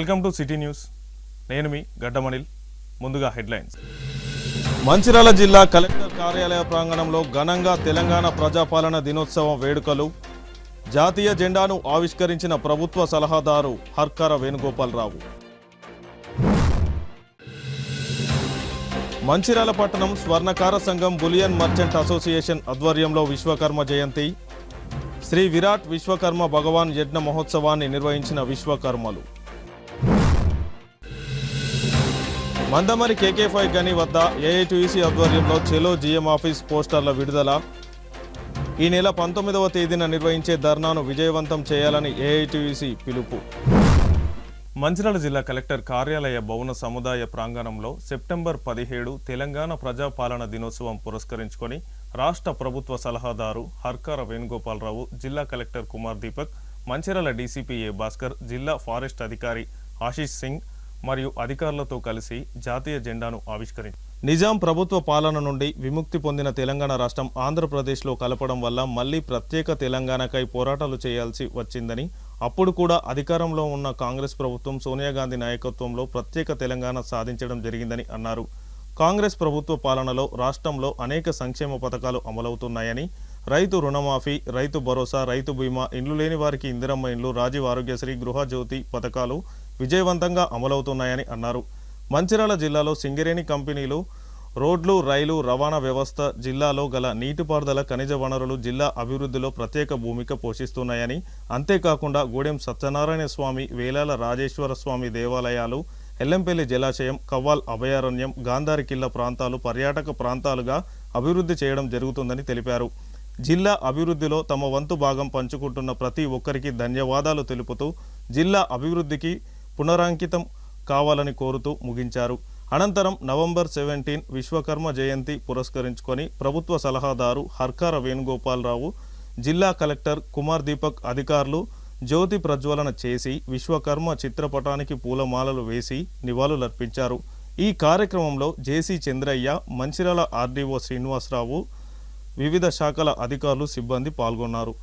Welcome to city news. నేను మీ గడ్డమణిల్. ముందుగా headlines. Mancherial జిల్లా కలెక్టర్ కార్యాలయ ప్రాంగణంలో ఘనంగా తెలంగాణ ప్రజాపాలన దినోత్సవం వేడుకలు. జాతీయ జెండాను ఆవిష్కరించిన ప్రభుత్వ సలహాదారు హర్కర వేణుగోపాలరావు. మంచిర్యాల పట్టణం స్వర్ణకార సంఘం బులియన్ మర్చెంట్ అసోసియేషన్ ఆధ్వర్యంలో విశ్వకర్మ జయంతి. శ్రీ విరాట్ విశ్వకర్మ భగవాన్ యజ్ఞ మహోత్సవాన్ని నిర్వహించిన విశ్వకర్మలు. మందమరి KK5 గని వద్ద AITUC ఆధ్వర్యంలో చెలో GM ఆఫీస్ పోస్టర్ల విడుదల. ఈ నెల 19వ తేదీన నిర్వహించే ధర్నాను విజయవంతం చేయాలని AITUC పిలుపు. మంచిర్యాల జిల్లా కలెక్టర్ కార్యాలయ భవన సముదాయ ప్రాంగణంలో సెప్టెంబర్ 17 తెలంగాణ ప్రజాపాలన దినోత్సవం పురస్కరించుకొని రాష్ట్ర ప్రభుత్వ సలహాదారు హర్కర వేణుగోపాలరావు, జిల్లా collector Kumar Deepak, Mancherial DCP A Bhaskar, జిల్లా ఫారెస్ట్ అధికారి ఆశీష్ సింగ్ మరియు అధికారులతో కలిసి జాతీయ జెండాను ఆవిష్కరించారు. నిజాం ప్రభుత్వ పాలన నుండి విముక్తి పొందిన తెలంగాణ రాష్ట్రం ఆంధ్రప్రదేశ్లో కలపడం వల్ల మళ్లీ ప్రత్యేక తెలంగాణకై పోరాటాలు చేయాల్సి వచ్చిందని, అప్పుడు కూడా అధికారంలో ఉన్న కాంగ్రెస్ ప్రభుత్వం సోనియా గాంధీ నాయకత్వంలో ప్రత్యేక తెలంగాణ సాధించడం జరిగిందని అన్నారు. కాంగ్రెస్ ప్రభుత్వ పాలనలో రాష్ట్రంలో అనేక సంక్షేమ పథకాలు అమలవుతున్నాయని, రైతు రుణమాఫీ, రైతు భరోసా, రైతు బీమా, ఇండ్లు లేని వారికి ఇందిరమ్మ ఇండ్లు, రాజీవ్ ఆరోగ్యశ్రీ, గృహజ్యోతి పథకాలు విజయవంతంగా అమలవుతున్నాయని అన్నారు. మంచిర్యాల జిల్లాలో సింగరేణి కంపెనీలు, రోడ్లు, రైలు రవాణా వ్యవస్థ, జిల్లాలో గల నీటిపారుదల, ఖనిజ వనరులు జిల్లా అభివృద్ధిలో ప్రత్యేక భూమిక పోషిస్తున్నాయని, అంతేకాకుండా గూడెం సత్యనారాయణ స్వామి, వేలాల రాజేశ్వర స్వామి దేవాలయాలు, ఎల్లంపల్లి జలాశయం, కవ్వాల్ అభయారణ్యం, గాంధారి కిల్ల ప్రాంతాలు పర్యాటక ప్రాంతాలుగా అభివృద్ధి చేయడం జరుగుతుందని తెలిపారు. జిల్లా అభివృద్ధిలో తమ వంతు భాగం పంచుకుంటున్న ప్రతి ఒక్కరికి ధన్యవాదాలు తెలుపుతూ జిల్లా అభివృద్ధికి పునరాంకితం కావాలని కోరుతూ ముగించారు. అనంతరం నవంబర్ 17 విశ్వకర్మ జయంతి పురస్కరించుకొని ప్రభుత్వ సలహాదారు హర్కర వేణుగోపాలరావు, జిల్లా కలెక్టర్ కుమార్ దీపక్ అధికారులు జ్యోతి ప్రజ్వలన చేసి విశ్వకర్మ చిత్రపటానికి పూలమాలలు వేసి నివాళులర్పించారు. ఈ కార్యక్రమంలో జేసీ చంద్రయ్య, మంచిర్యాల RDO శ్రీనివాసరావు, వివిధ శాఖల అధికారులు, సిబ్బంది పాల్గొన్నారు.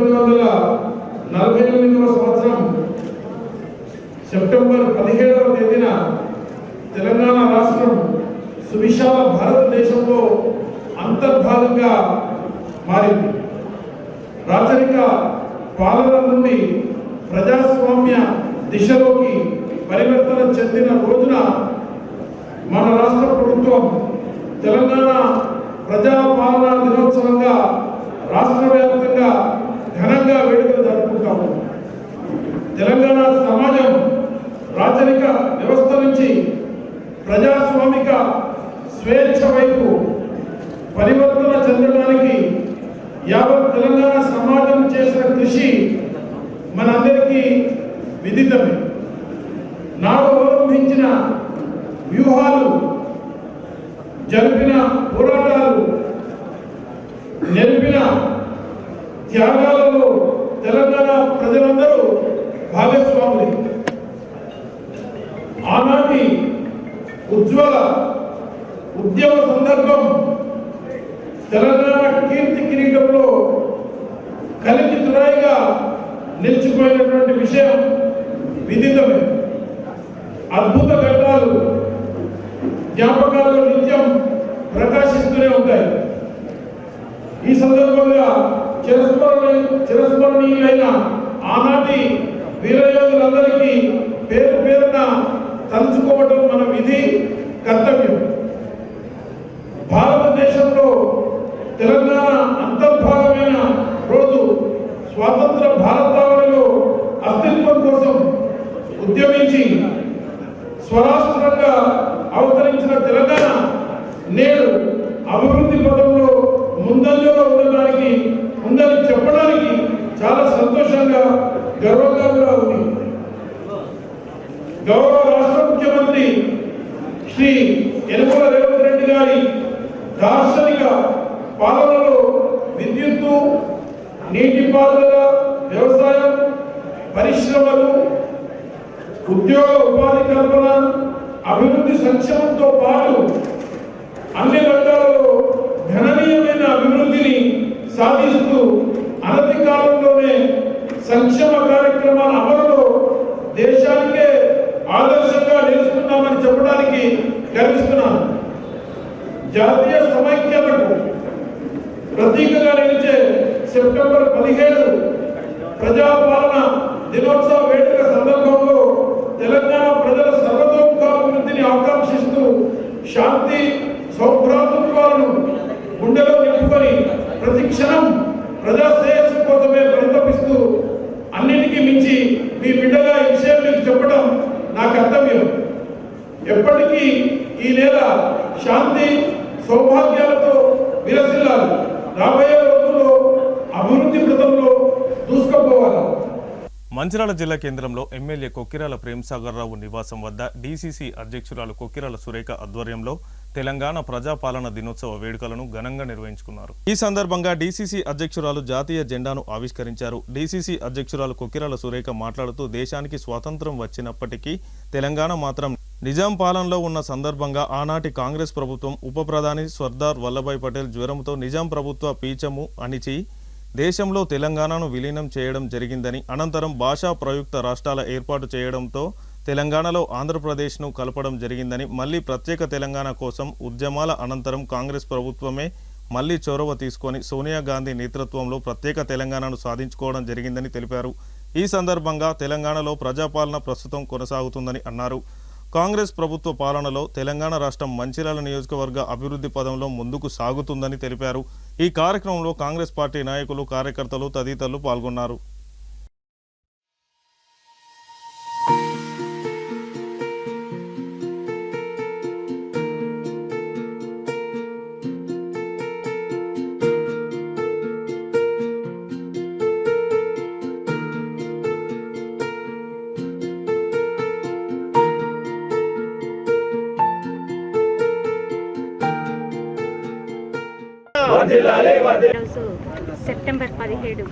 1948వ సంవత్సరం సెప్టెంబర్ 17వ తేదీన తెలంగాణ రాష్ట్రం సువిశాల భారతదేశంలో అంతర్భాగంగా మారింది. రాచరిక పాలన నుండి ప్రజాస్వామ్య దిశలోకి పరివర్తన చెందిన రోజున మన రాష్ట్ర ప్రభుత్వం తెలంగాణ ప్రజాపాలనా దినోత్సవంగా రాష్ట్ర వ్యాప్తంగా ఘనంగా వేడుకలు జరుపుకుంటాము. తెలంగాణ సమాజం రాచరిక వ్యవస్థ నుంచి ప్రజాస్వామిక స్వేచ్ఛ వైపు పరివర్తన చెందడానికి యావత్ తెలంగాణ సమాజం చేసిన కృషి మనందరికీ విదితమే. నాడు అవలంబించిన వ్యూహాలు, జరిపిన పోరాటాలు, నెరిపిన త్యాగాలలో తెలంగాణ ప్రజలందరూ భాగస్వాములు. ఆనాటి ఉజ్వల ఉద్యమ సందర్భం తెలంగాణ కీర్తి కిరీటంలో కలికి తురాయిగా నిలిచిపోయినటువంటి విషయం విదితమే. అద్భుత ఘట్టాలు జ్ఞాపకాల్లో నిత్యం ప్రకాశిస్తూనే ఉంటాయి. ఈ సందర్భంగా చిరస్మరణీయులైన ఆనాటి వీరయోధులందరికీ పేరు పేరున తలుచుకోవడం మన విధి, కర్తవ్యం. భారతదేశంలో తెలంగాణ అంతర్భాగమైన రోజు స్వాతంత్ర భారతావనిలో అస్తిత్వం కోసం ఉద్యమించి స్వరాష్ట్రంగా అవతరించిన తెలంగాణ నేడు అభివృద్ధి పదంలో ముందంజలో ఉండడానికి ఉందని చెప్పడానికి చాలా సంతోషంగా, గర్వంగా కూడా ఉంది. గౌరవ రాష్ట్ర ముఖ్యమంత్రి శ్రీ యనమల రేవంత్ రెడ్డి గారి దార్శనిక పాలనలో విద్యుత్తు, నీటిపారుదల, వ్యవసాయం, పరిశ్రమలు, ఉద్యోగ ఉపాధి కల్పన, అభివృద్ధి సంక్షేమంతో పాటు అన్ని రంగాలలో గణనీయమైన అభివృద్ధిని సాధిస్తూ అనతి కాలంలోనే సంక్షేమ కార్యక్రమాల అమలులో దేశానికే ఆదర్శంగా నిలుస్తున్నామని చెప్పడానికి గర్విస్తున్నాను. జాతీయ సమైక్యతకు ప్రతీకగా నిలిచే సెప్టెంబర్ 17 ప్రజాపాలన దినోత్సవ వేడుక సందర్భంలో తెలంగాణ ప్రజల సర్వతోముఖాభివృద్ధిని ఆకాంక్షిస్తూ శాంతి సౌభ్రాతృత్వాలను గుండెలో నింపుకొని ప్రతి క్షణం ప్రజా శ్రేయస్సు కోసమే పరితపిస్తూ అన్నిటికీ మించి మీ బిడ్డగా ఈ విషయం మీకు చెప్పడం నా కర్తవ్యం. ఎప్పటికీ ఈ నెల శాంతి సౌభాగ్యాలతో విరసిల్లాలి. రాబోయే రోజుల్లో అభివృద్ధి పథంలో దూసుకుపోవాలి. మంచిర్యాల జిల్లా కేంద్రంలో ఎమ్మెల్యే కొక్కిరాల ప్రేమ్సాగర్ రావు నివాసం వద్ద డీసీసీ అధ్యక్షురాలు కొక్కిరాల సురేఖ ఆధ్వర్యంలో తెలంగాణ ప్రజాపాలన దినోత్సవ వేడుకలను ఘనంగా నిర్వహించుకున్నారు. ఈ సందర్భంగా డీసీసీ అధ్యక్షురాలు జాతీయ జెండాను ఆవిష్కరించారు. డీసీసీ అధ్యక్షురాలు కొక్కిరాల సురేఖ మాట్లాడుతూ దేశానికి స్వాతంత్రం వచ్చినప్పటికీ తెలంగాణ మాత్రం నిజాం పాలనలో ఉన్న సందర్భంగా ఆనాటి కాంగ్రెస్ ప్రభుత్వం ఉప ప్రధాని సర్దార్ వల్లభాయ్ పటేల్ జ్వరంతో నిజాం ప్రభుత్వ పీచము అణిచి దేశంలో తెలంగాణను విలీనం చేయడం జరిగిందని, అనంతరం భాషా ప్రయుక్త రాష్ట్రాల ఏర్పాటు చేయడంతో తెలంగాణలో ఆంధ్రప్రదేశ్ను కలపడం జరిగిందని, మళ్ళీ ప్రత్యేక తెలంగాణ కోసం ఉద్యమాల అనంతరం కాంగ్రెస్ ప్రభుత్వమే మళ్ళీ చొరవ తీసుకొని సోనియా గాంధీ నేతృత్వంలో ప్రత్యేక తెలంగాణను సాధించుకోవడం జరిగిందని తెలిపారు. ఈ సందర్భంగా తెలంగాణలో ప్రజాపాలన ప్రస్తుతం కొనసాగుతుందని అన్నారు. కాంగ్రెస్ ప్రభుత్వ పాలనలో తెలంగాణ రాష్ట్రం మంచిర్యాల నియోజకవర్గ అభివృద్ధి పదంలో ముందుకు సాగుతుందని తెలిపారు. ఈ కార్యక్రమంలో కాంగ్రెస్ పార్టీ నాయకులు, కార్యకర్తలు తదితరులు పాల్గొన్నారు. సెప్టెంబర్ 17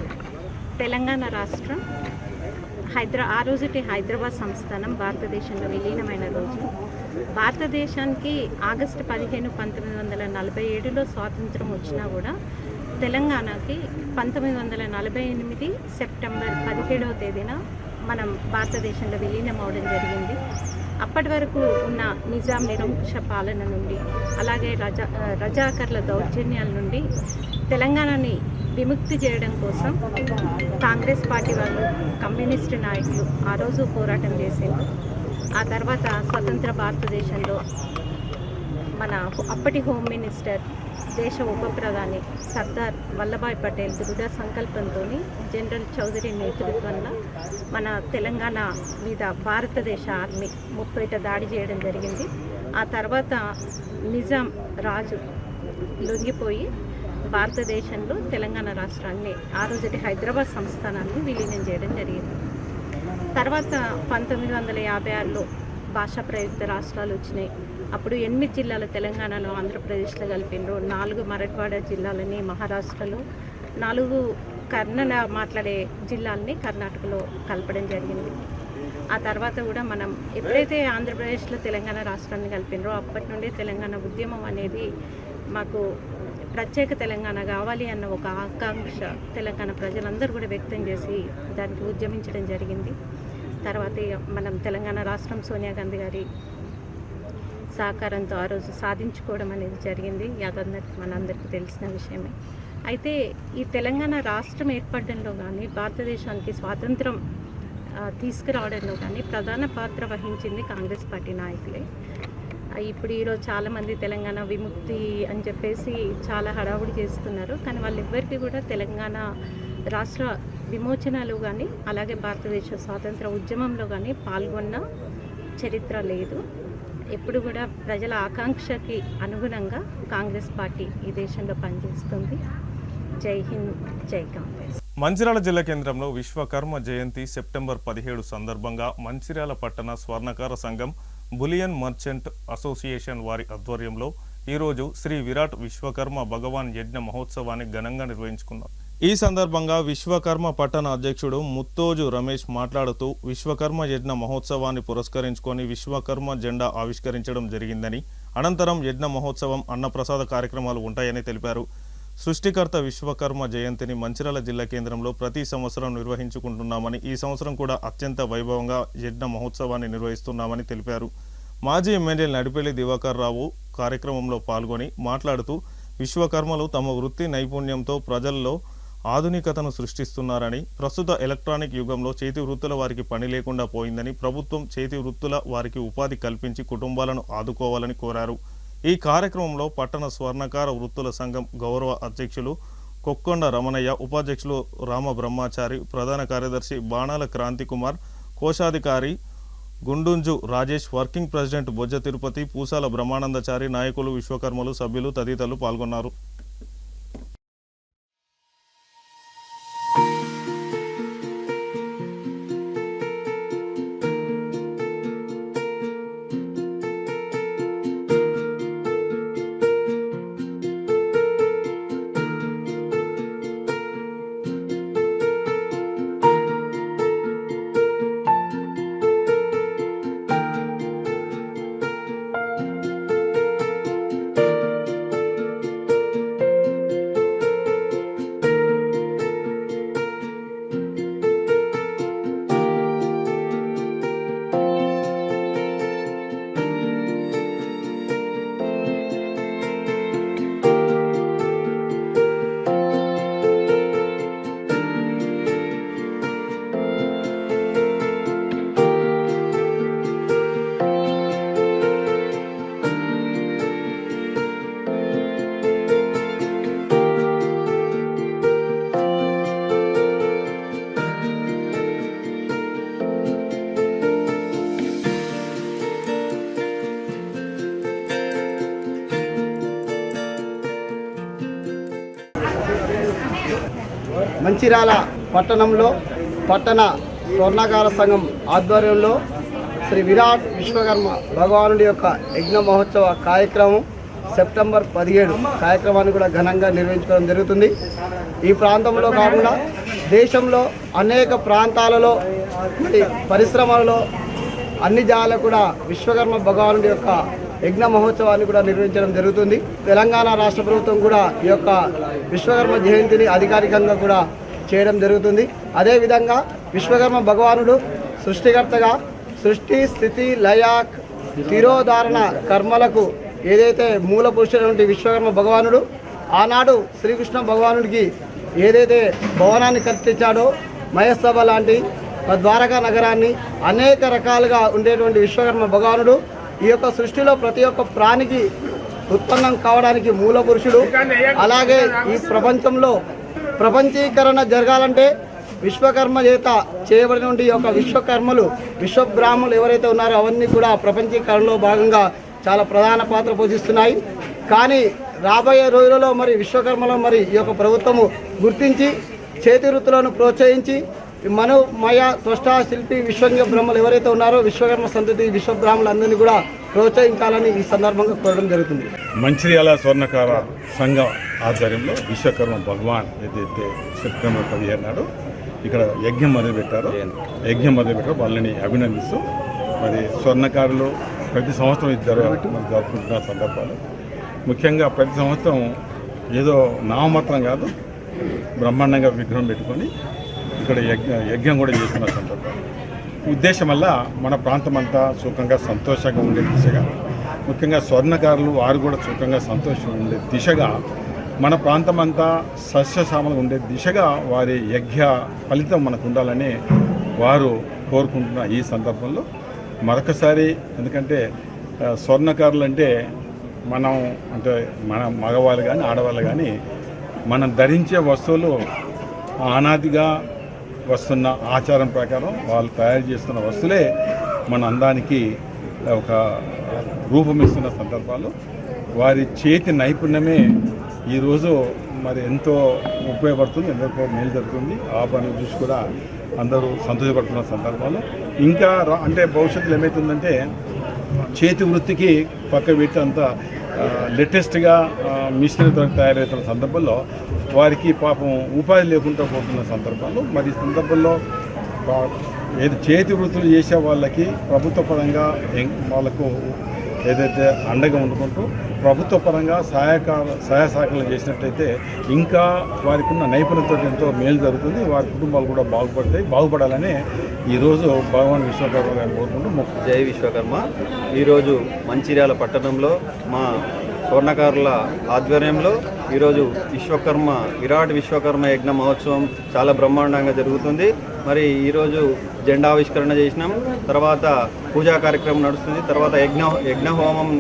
తెలంగాణ రాష్ట్రం ఆ రోజుటి హైదరాబాద్ సంస్థానం భారతదేశంలో విలీనమైన రోజు. భారతదేశానికి ఆగస్టు 15, 1947లో స్వాతంత్రం వచ్చినా కూడా తెలంగాణకి 1948 సెప్టెంబర్ 17వ తేదీన మనం భారతదేశంలో విలీనం అవడం జరిగింది. అప్పటి వరకు ఉన్న నిజాం నిరంకుశ పాలన నుండి, అలాగే రజాకర్ల దౌర్జన్యాల నుండి తెలంగాణని విముక్తి చేయడం కోసం కాంగ్రెస్ పార్టీ వాళ్ళు, కమ్యూనిస్టు నాయకులు ఆ రోజు పోరాటం చేసింది. ఆ తర్వాత స్వతంత్ర భారతదేశంలో మన అప్పటి హోమ్ మినిస్టర్, దేశ ఉప ప్రధాని సర్దార్ వల్లభాయ్ పటేల్ దృఢ సంకల్పంతో జనరల్ చౌదరి నేతృత్వంలో మన తెలంగాణ మీద భారతదేశ ఆర్మీ ముప్పేట దాడి చేయడం జరిగింది. ఆ తర్వాత నిజాం రాజు లొంగిపోయి భారతదేశంలో తెలంగాణ రాష్ట్రాన్ని, ఆ రోజుటి హైదరాబాద్ సంస్థానాన్ని విలీనం చేయడం జరిగింది. తర్వాత 1956లో భాషా ప్రయుక్త రాష్ట్రాలు వచ్చినాయి. అప్పుడు 8 జిల్లాలు తెలంగాణలో ఆంధ్రప్రదేశ్లో కలిపిండ్రు, 4 మరాఠవాడ జిల్లాలని మహారాష్ట్రలో, 4 కన్నడ మాట్లాడే జిల్లాలని కర్ణాటకలో కలపడం జరిగింది. ఆ తర్వాత కూడా మనం ఎప్పుడైతే ఆంధ్రప్రదేశ్లో తెలంగాణ రాష్ట్రాన్ని కలిపిండ్రో అప్పటి నుండి తెలంగాణ ఉద్యమం అనేది మాకు ప్రత్యేక తెలంగాణ కావాలి అన్న ఒక ఆకాంక్ష తెలంగాణ ప్రజలందరూ కూడా వ్యక్తం చేసి దానికి ఉద్యమించడం జరిగింది. తర్వాత మనం తెలంగాణ రాష్ట్రం సోనియా గాంధీ గారి సహకారంతో ఆ రోజు సాధించుకోవడం అనేది జరిగింది. మనందరికీ తెలిసిన విషయమే. అయితే ఈ తెలంగాణ రాష్ట్రం ఏర్పడడంలో కానీ, భారతదేశానికి స్వాతంత్రం తీసుకురావడంలో కానీ ప్రధాన పాత్ర వహించింది కాంగ్రెస్ పార్టీ నాయకులే. ఇప్పుడు ఈరోజు చాలామంది తెలంగాణ విముక్తి అని చెప్పేసి చాలా హడావుడి చేస్తున్నారు. కానీ వాళ్ళెవ్వరికీ కూడా తెలంగాణ రాష్ట్ర విమోచనలు కానీ, అలాగే భారతదేశ స్వాతంత్ర ఉద్యమంలో కానీ పాల్గొన్న చరిత్ర లేదు. ఎప్పుడు కూడా ప్రజల ఆకాంక్షకి అనుగుణంగా కాంగ్రెస్ పార్టీ ఈ దేశంలో పనిచేస్తుంది. జై హింద్, జై కాంగ్రెస్. మంచిర్యాల జిల్లా కేంద్రంలో విశ్వకర్మ జయంతి సెప్టెంబర్ 17 సందర్భంగా మంచిర్యాల పట్టణ స్వర్ణకార సంఘం, బులియన్ మర్చెంట్ అసోసియేషన్ వారి ఆధ్వర్యంలో ఈరోజు శ్రీ విరాట్ విశ్వకర్మ భగవాన్ యజ్ఞ మహోత్సవాన్ని ఘనంగా నిర్వహించుకున్నారు. ఈ సందర్భంగా విశ్వకర్మ పట్టణ అధ్యక్షుడు ముత్తోజు రమేష్ మాట్లాడుతూ విశ్వకర్మ యజ్ఞ మహోత్సవాన్ని పురస్కరించుకొని విశ్వకర్మ జెండా ఆవిష్కరించడం జరిగిందని, అనంతరం యజ్ఞ మహోత్సవం, అన్నప్రసాద కార్యక్రమాలు ఉంటాయని తెలిపారు. సృష్టికర్త విశ్వకర్మ జయంతిని మంచిర్యాల జిల్లా కేంద్రంలో ప్రతి సంవత్సరం నిర్వహించుకుంటున్నామని, ఈ సంవత్సరం కూడా అత్యంత వైభవంగా యజ్ఞ మహోత్సవాన్ని నిర్వహిస్తున్నామని తెలిపారు. మాజీ ఎమ్మెల్యే నడిపెల్లి దివాకర్ రావు కార్యక్రమంలో పాల్గొని మాట్లాడుతూ విశ్వకర్మలు తమ వృత్తి నైపుణ్యంతో ప్రజల్లో ఆధునికతను సృష్టిస్తున్నారని, ప్రస్తుత ఎలక్ట్రానిక్ యుగంలో చేతి వృత్తుల వారికి పని లేకుండా పోయిందని, ప్రభుత్వం చేతి వృత్తుల వారికి ఉపాధి కల్పించి కుటుంబాలను ఆదుకోవాలని కోరారు. ఈ కార్యక్రమంలో పట్టణ స్వర్ణకార వృత్తుల సంఘం గౌరవ అధ్యక్షులు కొక్కొండ రమణయ్య, ఉపాధ్యక్షులు రామ బ్రహ్మచారి, ప్రధాన కార్యదర్శి బాణాల క్రాంతి కుమార్, కోశాధికారి గుండుంజు రాజేష్, వర్కింగ్ ప్రెసిడెంట్ బొజ్జ తిరుపతి, పూసాల బ్రహ్మానందచారి, నాయకులు, విశ్వకర్మలు, సభ్యులు తదితరులు పాల్గొన్నారు. మంచిర్యాల పట్టణంలో పట్టణ స్వర్ణకార సంఘం ఆధ్వర్యంలో శ్రీ విరాట్ విశ్వకర్మ భగవానుడి యొక్క యజ్ఞ మహోత్సవ కార్యక్రమం సెప్టెంబర్ 17 కార్యక్రమాన్ని కూడా ఘనంగా నిర్వహించుకోవడం జరుగుతుంది. ఈ ప్రాంతంలో కాకుండా దేశంలో అనేక ప్రాంతాలలో పరిశ్రమలలో అన్ని జాగాలో కూడా విశ్వకర్మ భగవానుడి యొక్క యజ్ఞ మహోత్సవాన్ని కూడా నిర్వహించడం జరుగుతుంది. తెలంగాణ రాష్ట్ర ప్రభుత్వం కూడా ఈ యొక్క విశ్వకర్మ జయంతిని అధికారికంగా కూడా చేయడం జరుగుతుంది. అదేవిధంగా విశ్వకర్మ భగవానుడు సృష్టికర్తగా సృష్టి స్థితి లయ తిరోధారణ కర్మలకు ఏదైతే మూల పురుషుడైనటువంటి విశ్వకర్మ భగవానుడు ఆనాడు శ్రీకృష్ణ భగవానుడికి ఏదైతే భవనాన్ని కట్టించాడో మహేసభ లాంటి ద్వారకా నగరాన్ని అనేక రకాలుగా ఉండేటువంటి విశ్వకర్మ భగవానుడు ఈ యొక్క సృష్టిలో ప్రతి ఒక్క ప్రాణికి ఉత్పన్నం కావడానికి మూల పురుషుడు. అలాగే ఈ ప్రపంచంలో ప్రపంచీకరణ జరగాలంటే విశ్వకర్మ చేత చేయబడినటువంటి ఈ యొక్క విశ్వకర్మలు విశ్వబ్రాహ్మణులు ఎవరైతే ఉన్నారో అవన్నీ కూడా ప్రపంచీకరణలో భాగంగా చాలా ప్రధాన పాత్ర పోషిస్తున్నాయి. కానీ రాబోయే రోజులలో మరి విశ్వకర్మలో మరి ఈ యొక్క ప్రభుత్వము గుర్తించి చేతి వృత్తులను ప్రోత్సహించి మనోమయ త్వష్ట శిల్పి విశ్వంగ బ్రహ్మలు ఎవరైతే ఉన్నారో విశ్వకర్మ సంతతి విశ్వబ్రాహ్మణులందరినీ కూడా ప్రోత్సహించాలని ఈ సందర్భంగా కోరడం జరుగుతుంది. మంచిర్యాల స్వర్ణకార సంఘం ఆధ్వర్యంలో విశ్వకర్మ భగవాన్ ఏదైతే సెప్టెంబర్ 15 నాడు ఇక్కడ యజ్ఞం మొదలుపెట్టారో వాళ్ళని అభినందిస్తూ మరి స్వర్ణకారులు ప్రతి సంవత్సరం జరుపుకుంటున్న సందర్భాలు ముఖ్యంగా ప్రతి సంవత్సరం ఏదో నామమాత్రం కాదు బ్రహ్మాండంగా విగ్రహం పెట్టుకొని ఇక్కడ యజ్ఞం కూడా చేస్తున్న సందర్భాలు. ఉద్దేశం వల్ల మన ప్రాంతం అంతా సుఖంగా సంతోషంగా ఉండే దిశగా ముఖ్యంగా స్వర్ణకారులు వారు కూడా సుఖంగా సంతోషంగా ఉండే దిశగా మన ప్రాంతం అంతా సస్యశ్యామలంగా ఉండే దిశగా వారి యజ్ఞ ఫలితం మనకు ఉండాలని వారు కోరుకుంటున్న ఈ సందర్భంలో మరొకసారి ఎందుకంటే స్వర్ణకారులు అంటే మనం అంటే మన మగవాళ్ళు కానీ ఆడవాళ్ళు కానీ మనం ధరించే వస్తువులు అనాదిగా వస్తున్న ఆచారం ప్రకారం వాళ్ళు తయారు చేస్తున్న వస్తువులే మన అందానికి ఒక రూపమిస్తున్న సందర్భాలు వారి చేతి నైపుణ్యమే ఈరోజు మరి ఎంతో ఉపయోగపడుతుంది, ఎంతో మేలు జరుగుతుంది. ఆ పని చూసి కూడా అందరూ సంతోషపడుతున్న సందర్భాలు ఇంకా అంటే భవిష్యత్తులో ఏమవుతుందంటే చేతి వృత్తికి పక్క పెట్టి అంతా లేటెస్ట్గా మిషనరీతో తయారవుతున్న సందర్భంలో వారికి పాపం ఉపాధి లేకుండా పోతున్న సందర్భాలు. మరి ఈ సందర్భంలో ఏది చేతి వృత్తులు చేసే వాళ్ళకి ప్రభుత్వ పరంగా వాళ్ళకు ఏదైతే అండగా ఉండుకుంటూ ప్రభుత్వ పరంగా సహాయ సహకారాలు చేసినట్టయితే ఇంకా వారికి ఉన్న నైపుణ్యంతో ఎంతో మేలు జరుగుతుంది. వారి కుటుంబాలు కూడా బాగుపడాలని ఈరోజు భగవాన్ విశ్వకర్మ గారిని కోరుకుంటూ జై విశ్వకర్మ. ఈరోజు మంచిర్యాల పట్టణంలో మా స్వర్ణకారుల ఆధ్వర్యంలో ఈరోజు విరాట్ విశ్వకర్మ యజ్ఞ మహోత్సవం చాలా బ్రహ్మాండంగా జరుగుతుంది. మరి ఈరోజు జెండావిష్కరణ చేసినాం, తర్వాత పూజా కార్యక్రమం నడుస్తుంది, తర్వాత యజ్ఞ హోమం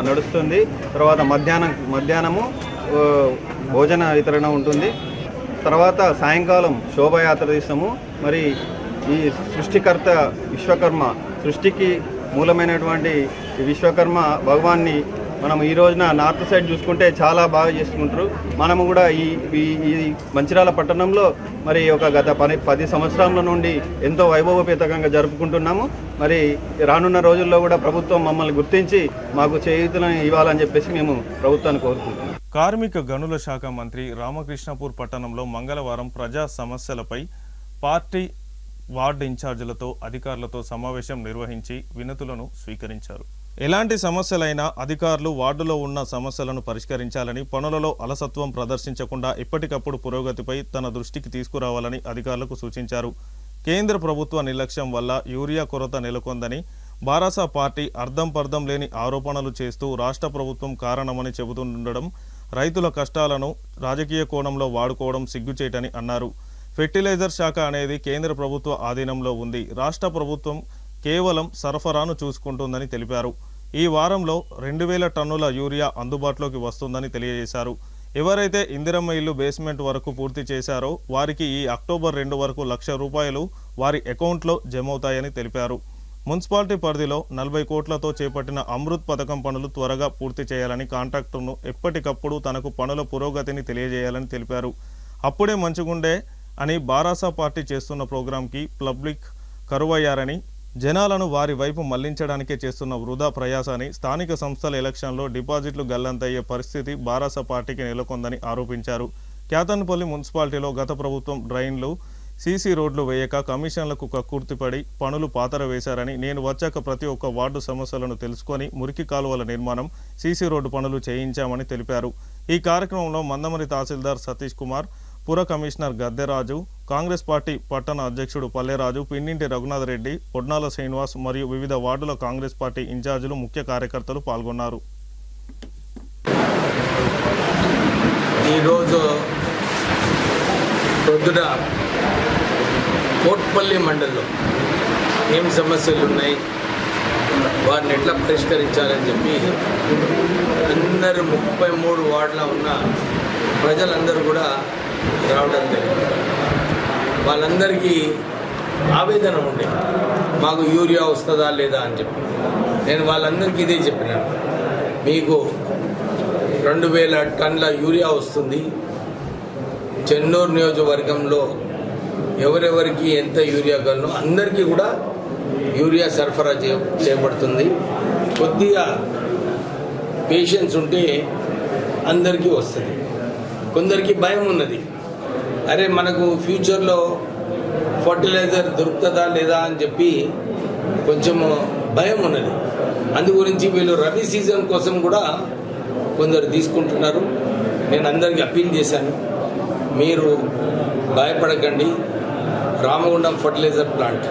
నడుస్తుంది, తర్వాత మధ్యాహ్నము భోజన వితరణ ఉంటుంది, తర్వాత సాయంకాలం శోభాయాత్ర తీస్తాము. మరి ఈ సృష్టికర్త విశ్వకర్మ సృష్టికి మూలమైనటువంటి విశ్వకర్మ భగవాన్ని మనం ఈ రోజున నార్త్ సైడ్ చూసుకుంటే చాలా బాగా చేసుకుంటారు. మనము కూడా ఈ మంచిర్యాల పట్టణంలో మరి ఒక గత 10 సంవత్సరాల నుండి ఎంతో వైభవపేతంగా జరుపుకుంటున్నాము. మరి రానున్న రోజుల్లో కూడా ప్రభుత్వం మమ్మల్ని గుర్తించి మాకు చేయూతలను ఇవ్వాలని చెప్పేసి మేము ప్రభుత్వాన్ని కోరుకుంటున్నాం. కార్మిక గనుల శాఖ మంత్రి రామకృష్ణపూర్ పట్టణంలో మంగళవారం ప్రజా సమస్యలపై పార్టీ వార్డు ఇన్ఛార్జీలతో అధికారులతో సమావేశం నిర్వహించి వినతులను స్వీకరించారు. ఎలాంటి సమస్యలైనా అధికారులు వార్డులో ఉన్న సమస్యలను పరిష్కరించాలని, పనులలో అలసత్వం ప్రదర్శించకుండా ఎప్పటికప్పుడు పురోగతిపై తన దృష్టికి తీసుకురావాలని అధికారులకు సూచించారు. కేంద్ర ప్రభుత్వ నిర్లక్ష్యం వల్ల యూరియా కొరత నెలకొందని బారాస పార్టీ అర్థం పర్థం లేని ఆరోపణలు చేస్తూ రాష్ట్ర ప్రభుత్వం కారణమని చెబుతుండడం, రైతుల కష్టాలను రాజకీయ కోణంలో వాడుకోవడం సిగ్గుచేటని అన్నారు. ఫెర్టిలైజర్ శాఖ అనేది కేంద్ర ప్రభుత్వ ఆధీనంలో ఉంది. రాష్ట్ర ప్రభుత్వం కేవలం సరఫరాను చూసుకుంటుందని తెలిపారు. ఈ వారంలో 2000 టన్నుల యూరియా అందుబాటులోకి వస్తుందని తెలియజేశారు. ఎవరైతే ఇందిరమ్మ ఇల్లు బేస్మెంట్ వరకు పూర్తి చేశారో వారికి ఈ అక్టోబర్ 2 వరకు ₹1,00,000 వారి అకౌంట్లో జమవుతాయని తెలిపారు. మున్సిపాలిటీ పరిధిలో 40 కోట్లతో చేపట్టిన అమృత్ పథకం పనులు త్వరగా పూర్తి చేయాలని, కాంట్రాక్టర్ను ఎప్పటికప్పుడు తనకు పనుల పురోగతిని తెలియజేయాలని తెలిపారు. అప్పుడే మంచిగుండే అని బారాస పార్టీ చేస్తున్న ప్రోగ్రాంకి పబ్లిక్ కరువయ్యారని, జనాలను వారి వైపు మళ్లించడానికే చేస్తున్న వృధా ప్రయాసాన్ని, స్థానిక సంస్థల ఎలక్షన్లో డిపాజిట్లు గల్లంతయ్యే పరిస్థితి బారాస పార్టీకి నెలకొందని ఆరోపించారు. క్యాతన్పల్లి మున్సిపాలిటీలో గత ప్రభుత్వం డ్రైన్లు సీసీ రోడ్లు వేయక కమిషన్లకు కక్కుర్తిపడి పనులు పాతర వేశారని, నేను వచ్చాక ప్రతి ఒక్క వార్డు సమస్యలను తెలుసుకొని మురికి కాలువల నిర్మాణం, సీసీ రోడ్డు పనులు చేయించామని తెలిపారు. ఈ కార్యక్రమంలో మందమరి తహసీల్దార్ సతీష్ కుమార్, పుర కమిషనర్ గద్దెరాజు, కాంగ్రెస్ పార్టీ పట్టణ అధ్యక్షుడు పల్లెరాజు, పిన్నింటి రఘునాథ్ రెడ్డి, పొడ్నాల శ్రీనివాస్ మరియు వివిధ వార్డుల కాంగ్రెస్ పార్టీ ఇన్ఛార్జీలు, ముఖ్య కార్యకర్తలు పాల్గొన్నారు. ఈరోజు పొద్దున కోట్పల్లి మండలంలో ఏం సమస్యలు ఉన్నాయి, వారిని ఎట్లా పరిష్కరించాలని చెప్పి అందరూ 33 వార్డులో ఉన్న ప్రజలందరూ కూడా రావడం జరిగింది. వాళ్ళందరికీ ఆవేదన ఉండే, మాకు యూరియా వస్తుందా లేదా అని చెప్పి. నేను వాళ్ళందరికీ ఇదే చెప్పినాను, మీకు 2000 టన్నుల యూరియా వస్తుంది. చెన్నూరు నియోజకవర్గంలో ఎవరెవరికి ఎంత యూరియా కావాలో అందరికీ కూడా యూరియా సరఫరా చేయబడుతుంది. కొద్దిగా పేషెన్స్ ఉంటే అందరికీ వస్తుంది. కొందరికి భయం ఉన్నది, అరే మనకు ఫ్యూచర్లో ఫర్టిలైజర్ దొరుకుతుందా లేదా అని చెప్పి కొంచెము భయం ఉన్నది. అందు గురించి వీళ్ళు రబీ సీజన్ కోసం కూడా కొందరు తీసుకుంటున్నారు. నేను అందరికీ అప్పీల్ చేశాను, మీరు భయపడకండి. రామగుండం ఫర్టిలైజర్ ప్లాంట్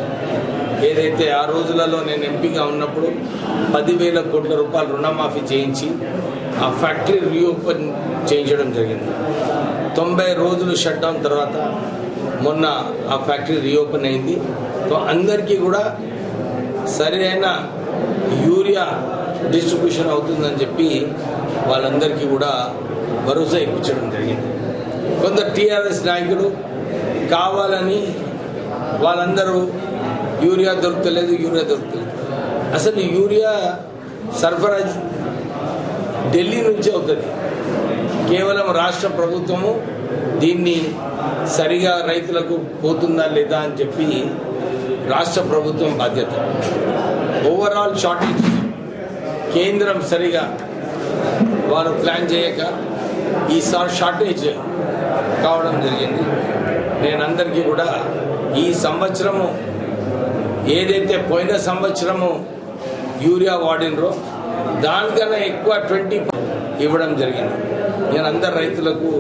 ఏదైతే ఆ రోజులలో నేను ఎంపీగా ఉన్నప్పుడు 10,000 కోట్ల రూపాయలు రుణమాఫీ చేయించి ఆ ఫ్యాక్టరీ రీఓపెన్ చేయించడం జరిగింది. 90 రోజులు షట్ డౌన్ తర్వాత మొన్న ఆ ఫ్యాక్టరీ రీఓపెన్ అయింది. సో అందరికీ కూడా సరైన యూరియా డిస్ట్రిబ్యూషన్ అవుతుందని చెప్పి వాళ్ళందరికీ కూడా భరోసా ఇప్పించడం జరిగింది. కొందరు టీఆర్ఎస్ నాయకులు కావాలని వాళ్ళందరూ యూరియా దొరుకుతలేదు. అసలు యూరియా సరఫరా ఢిల్లీ నుంచి అవుతుంది. కేవలం రాష్ట్ర ప్రభుత్వము దీన్ని సరిగా రైతులకు పోతుందా లేదా అని చెప్పి రాష్ట్ర ప్రభుత్వం బాధ్యత. ఓవరాల్ షార్టేజ్ కేంద్రం సరిగా వారు ప్లాన్ చేయక ఈసారి షార్టేజ్ కావడం జరిగింది. నేను అందరికీ కూడా ఈ సంవత్సరము ఏదైతే పోయిన సంవత్సరము యూరియా వాడినరో దానికన్నా ఎక్కువ 20 ఇవ్వడం జరిగింది. నేను అందరు రైతులకు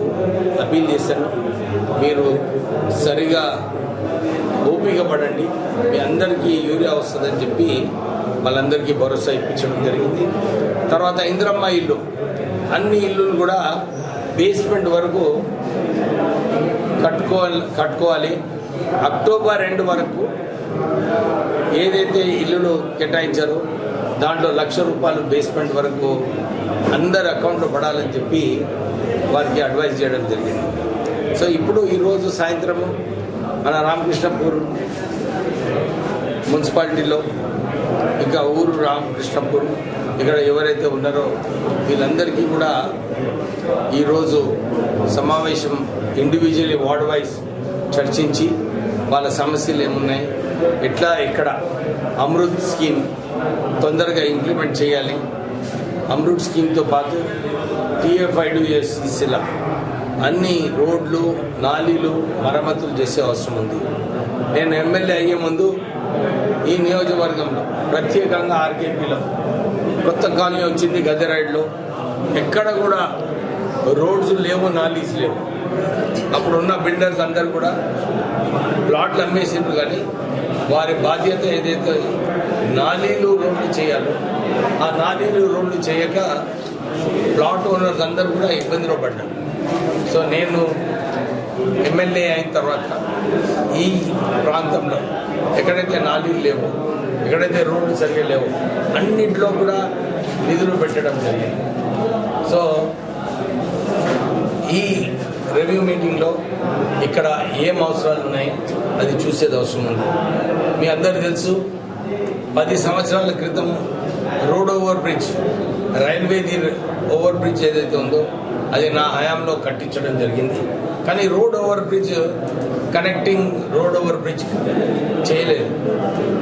అపీల్ చేశాను, మీరు సరిగా ఓపిక పడండి, మీ అందరికీ యూరియా వస్తుందని చెప్పి వాళ్ళందరికీ భరోసా ఇప్పించడం జరిగింది. తర్వాత ఇందిరమ్మ ఇల్లు, అన్ని ఇల్లులు కూడా బేస్మెంట్ వరకు కట్టుకోవాలి. అక్టోబర్ 2 వరకు ఏదైతే ఇల్లులు కేటాయించారో దాంట్లో ₹1,00,000 బేస్మెంట్ వరకు అందరి అకౌంట్లో పడాలని చెప్పి వారికి అడ్వైజ్ చేయడం జరిగింది. సో ఇప్పుడు ఈరోజు సాయంత్రము మన రామకృష్ణపూర్ మున్సిపాలిటీలో ఇంకా ఊరు రామకృష్ణపూర్ ఇక్కడ ఎవరైతే ఉన్నారో వీళ్ళందరికీ కూడా ఈరోజు సమావేశం ఇండివిజువల్లీ వార్డ్ వైజ్ చర్చించి వాళ్ళ సమస్యలు ఏమున్నాయి, ఎక్కడ అమృత్ స్కీమ్ తొందరగా ఇంప్లిమెంట్ చేయాలి. అమృత్ స్కీమ్తో పాటు TFIDSCల అన్ని రోడ్లు నాలీలు మరమ్మతులు చేసే అవసరం ఉంది. నేను ఎమ్మెల్యే అయ్యే ముందు ఈ నియోజకవర్గంలో ప్రత్యేకంగా RKPలో కొత్త కాలనీ వచ్చింది, గద్దెరాయిడ్లో ఎక్కడ కూడా రోడ్స్ లేవు, నాలీస్ లేవు. అప్పుడున్న బిల్డర్స్ అందరు కూడా ప్లాట్లు అమ్మేసిండ్రు, కానీ వారి బాధ్యత ఏదైతే నాలీలు రోడ్లు చేయాలో ఆ నాలీలు రోడ్లు చేయక ప్లాట్ ఓనర్స్ అందరూ కూడా ఇబ్బందిలో పడ్డారు. సో నేను ఎమ్మెల్యే అయిన తర్వాత ఈ ప్రాంతంలో ఎక్కడైతే నాలీలు లేవు, ఎక్కడైతే రోడ్లు సరిగ్గా లేవు, అన్నింటిలో కూడా నిధులు పెట్టడం జరిగింది. సో ఈ రివ్యూ మీటింగ్లో ఇక్కడ ఏం అవసరాలు ఉన్నాయి అది చూసేది అవసరం ఉంది. మీ అందరికీ తెలుసు, 10 సంవత్సరాల క్రితం రోడ్ ఓవర్ బ్రిడ్జ్, రైల్వేది ఓవర్ బ్రిడ్జ్ ఏదైతే ఉందో అది నా హయాంలో కట్టించడం జరిగింది. కానీ road over bridge connecting road over bridge చేయలేదు.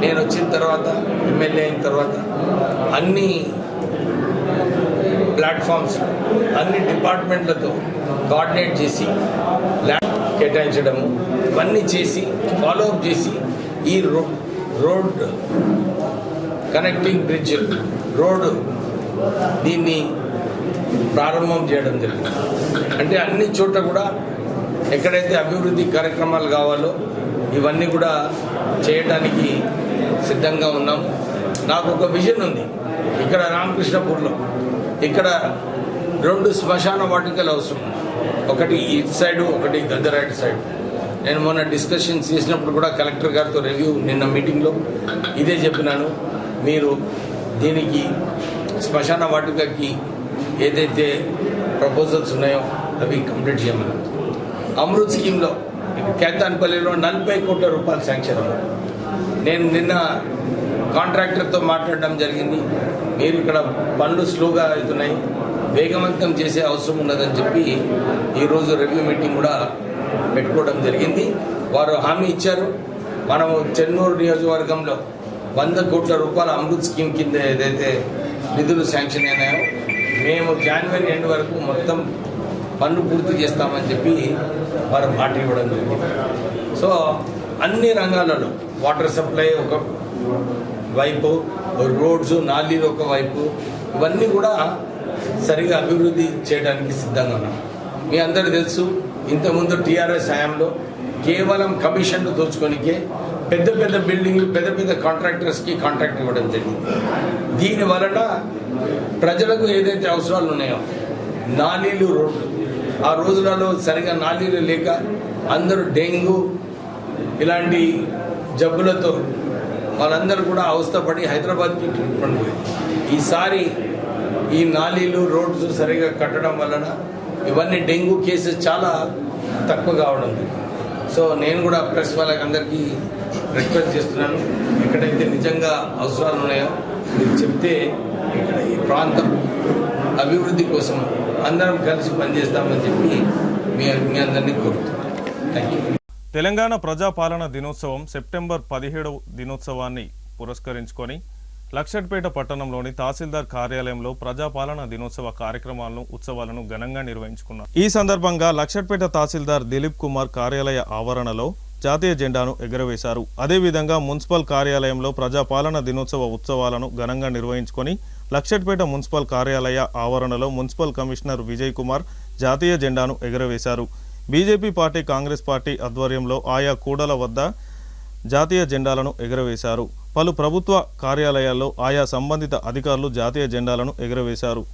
నేను వచ్చిన తర్వాత ఎమ్మెల్యే అయిన తర్వాత అన్ని ప్లాట్ఫామ్స్ అన్ని డిపార్ట్మెంట్లతో కోఆర్డినేట్ చేసి కేటాయించడము ఇవన్నీ చేసి ఫాలోఅప్ చేసి ఈ రోడ్ కనెక్టింగ్ బ్రిడ్జ్ రోడ్డు దీన్ని ప్రారంభం చేయడం జరిగింది. అంటే అన్ని చోట్ల కూడా ఎక్కడైతే అభివృద్ధి కార్యక్రమాలు కావాలో ఇవన్నీ కూడా చేయడానికి సిద్ధంగా ఉన్నాం. నాకు ఒక విజన్ ఉంది. ఇక్కడ రామకృష్ణపూర్లో ఇక్కడ 2 శ్మశాన వాటికలు అవసరం, ఒకటి ఇటు సైడు ఒకటి గద్దరాటి సైడ్. నేను మొన్న డిస్కషన్ చేసినప్పుడు కూడా కలెక్టర్ గారితో రివ్యూ నిన్న మీటింగ్లో ఇదే చెప్పినాను. మీరు దీనికి శ్మశాన వాటికకి ఏదైతే ప్రపోజల్స్ ఉన్నాయో అవి కంప్లీట్ చేయమన్నారు. అమృత్ స్కీమ్లో కేతాన్పల్లిలో 40 కోట్ల రూపాయలు శాంక్షన్ అన్నారు. నేను నిన్న కాంట్రాక్టర్తో మాట్లాడడం జరిగింది. మీరు ఇక్కడ పనులు స్లోగా అవుతున్నాయి, వేగవంతం చేసే అవసరం ఉన్నదని చెప్పి ఈరోజు రివ్యూ మీటింగ్ కూడా పెట్టుకోవడం జరిగింది. వారు హామీ ఇచ్చారు. మనము చెన్నూరు నియోజకవర్గంలో 100 కోట్ల రూపాయల అమృత్ స్కీమ్ కింద ఏదైతే నిధులు శాంక్షన్ అయినాయో మేము జనవరి ఎండ్ వరకు మొత్తం పనులు పూర్తి చేస్తామని చెప్పి వారు మాట ఇవ్వడం జరిగింది. సో అన్ని రంగాలలో వాటర్ సప్లై ఒక వైపు, రోడ్స్ నాలీలు ఒక వైపు, ఇవన్నీ కూడా సరిగా అభివృద్ధి చేయడానికి సిద్ధంగా ఉన్నాం. మీ అందరికీ తెలుసు, ఇంతకుముందు టీఆర్ఎస్ హయాంలో కేవలం కమిషన్లు దోచుకోనికే పెద్ద పెద్ద బిల్డింగ్లు పెద్ద పెద్ద కాంట్రాక్టర్స్కి కాంట్రాక్ట్ ఇవ్వడం జరిగింది. దీని వలన ప్రజలకు ఏదైతే అవసరాలు ఉన్నాయో నాలీలు, రోడ్లు, ఆ రోజులలో సరిగా నాలీలు లేక అందరూ డెంగ్యూ ఇలాంటి జబ్బులతో వాళ్ళందరూ కూడా అవస్థపడి హైదరాబాద్కి ట్రీట్మెంట్ పోయింది. ఈసారి ఈ నాలీలు, రోడ్స్ సరిగా కట్టడం వలన ఇవన్నీ డెంగ్యూ కేసెస్ చాలా తక్కువ కావడం. సో నేను కూడా ప్రెస్ వాళ్ళకి అందరికీ రిక్వెస్ట్ చేస్తున్నాను, ఎక్కడైతే నిజంగా అవసరాలు ఉన్నాయో మీరు చెప్తే ఇక్కడ ఈ ప్రాంతం అభివృద్ధి కోసం అందరం కలిసి పనిచేస్తామని చెప్పి మీ అందరినీ కోరుతున్నాను. Thank you. తెలంగాణ ప్రజాపాలన దినోత్సవం సెప్టెంబర్ 17వ దినోత్సవాన్ని పురస్కరించుకొని లక్షట్పేట పట్టణంలోని తహసీల్దార్ కార్యాలయంలో ప్రజాపాలన దినోత్సవ ఉత్సవాలను ఘనంగా నిర్వహించుకున్నారు. ఈ సందర్భంగా లక్షట్పేట తహసీల్దార్ దిలీప్ కుమార్ కార్యాలయ ఆవరణలో జాతీయ జెండాను ఎగురవేశారు. అదేవిధంగా మున్సిపల్ కార్యాలయంలో ప్రజాపాలన దినోత్సవ ఉత్సవాలను ఘనంగా నిర్వహించుకొని లక్షట్పేట మున్సిపల్ కార్యాలయ ఆవరణలో మున్సిపల్ కమిషనర్ విజయ్ కుమార్ జాతీయ జెండాను ఎగురవేశారు. బీజేపీ పార్టీ, కాంగ్రెస్ పార్టీ ఆధ్వర్యంలో ఆయా కూడల వద్ద జాతీయ జెండాలను ఎగురవేశారు. పలు ప్రభుత్వ కార్యాలయాల్లో ఆయా సంబంధిత అధికారులు జాతీయ జెండాలను ఎగురవేశారు.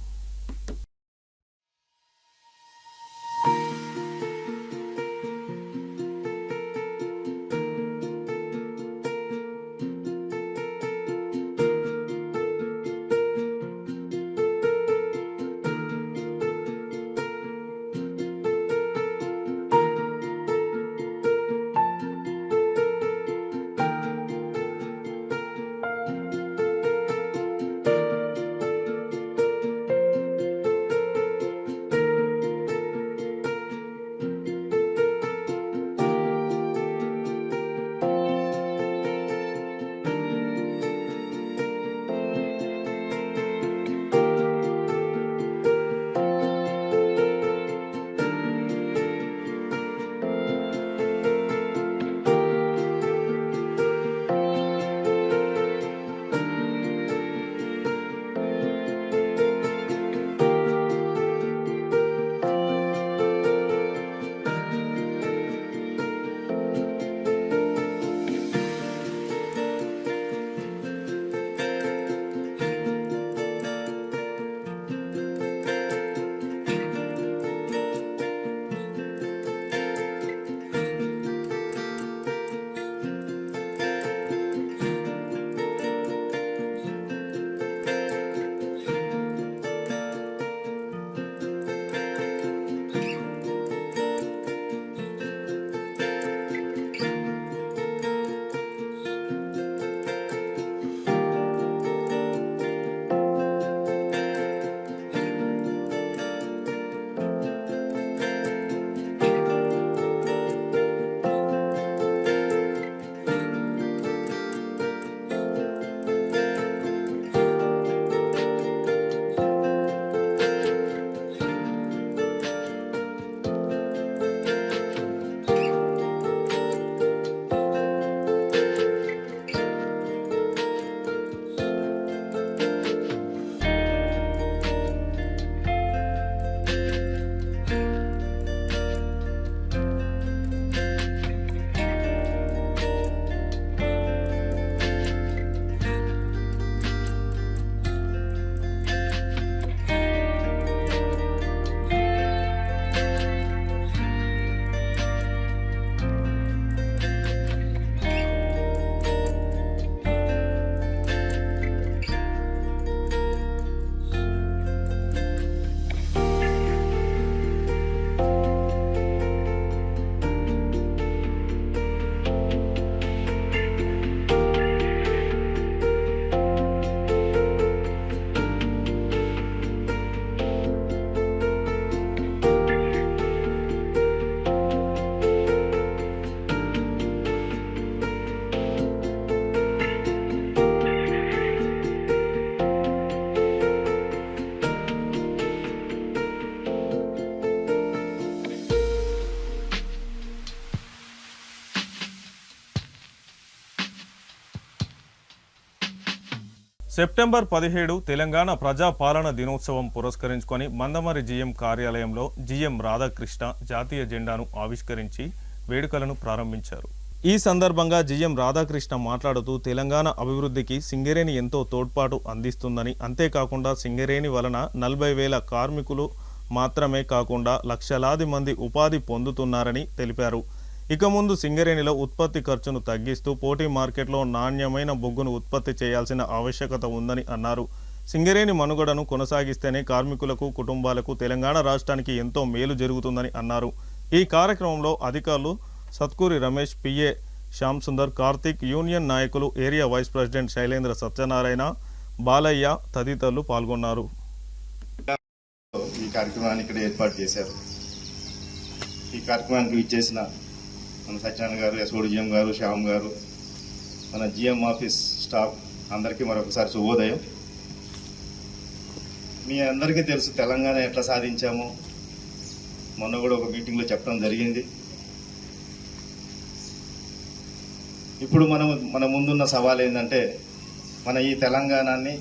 సెప్టెంబర్ 17 తెలంగాణ ప్రజా పాలన దినోత్సవం పురస్కరించుకొని మందమరి జీఎం కార్యాలయంలో జీఎం రాధాకృష్ణ జాతీయ జెండాను ఆవిష్కరించి వేడుకలను ప్రారంభించారు. ఈ సందర్భంగా జీఎం రాధాకృష్ణ మాట్లాడుతూ తెలంగాణ అభివృద్ధికి సింగరేణి ఎంతో తోడ్పాటు అందిస్తుందని, అంతేకాకుండా సింగరేణి వలన 40,000 కార్మికులు మాత్రమే కాకుండా లక్షలాది మంది ఉపాధి పొందుతున్నారని తెలిపారు. ఇక ముందు సింగరేణిలో ఉత్పత్తి ఖర్చును తగ్గిస్తూ పోటీ మార్కెట్లో నాణ్యమైన బొగ్గును ఉత్పత్తి చేయాల్సిన ఆవశ్యకత ఉందని అన్నారు. సింగరేణి మనుగడను కొనసాగిస్తేనే కార్మికులకు, కుటుంబాలకు, తెలంగాణ రాష్ట్రానికి ఎంతో మేలు జరుగుతుందని అన్నారు. ఈ కార్యక్రమంలో అధికారులు సత్కూరి రమేష్, పిఏ శ్యామ్ సుందర్, కార్తిక్, యూనియన్ నాయకులు, area vice president Shailendra Satyanarayana, Balaiah తదితరులు పాల్గొన్నారు. ఈ కార్యక్రమాన్ని ఇక్కడ ఏర్పాటు చేశారు. ఈ కార్యక్రమానికి ఇచ్చేసిన మన సత్యనారాయణ గారు, ఎస్ఓడి జిఎం గారు, శ్యామ్ గారు, మన జిఎం ఆఫీస్ స్టాఫ్ అందరికీ మరొకసారి శుభోదయం. మీ అందరికీ తెలుసు తెలంగాణ ఎట్లా సాధించామో మొన్న కూడా ఒక మీటింగ్లో చెప్పడం జరిగింది. ఇప్పుడు మన ముందున్న సవాల్ ఏంటంటే మన ఈ తెలంగాణని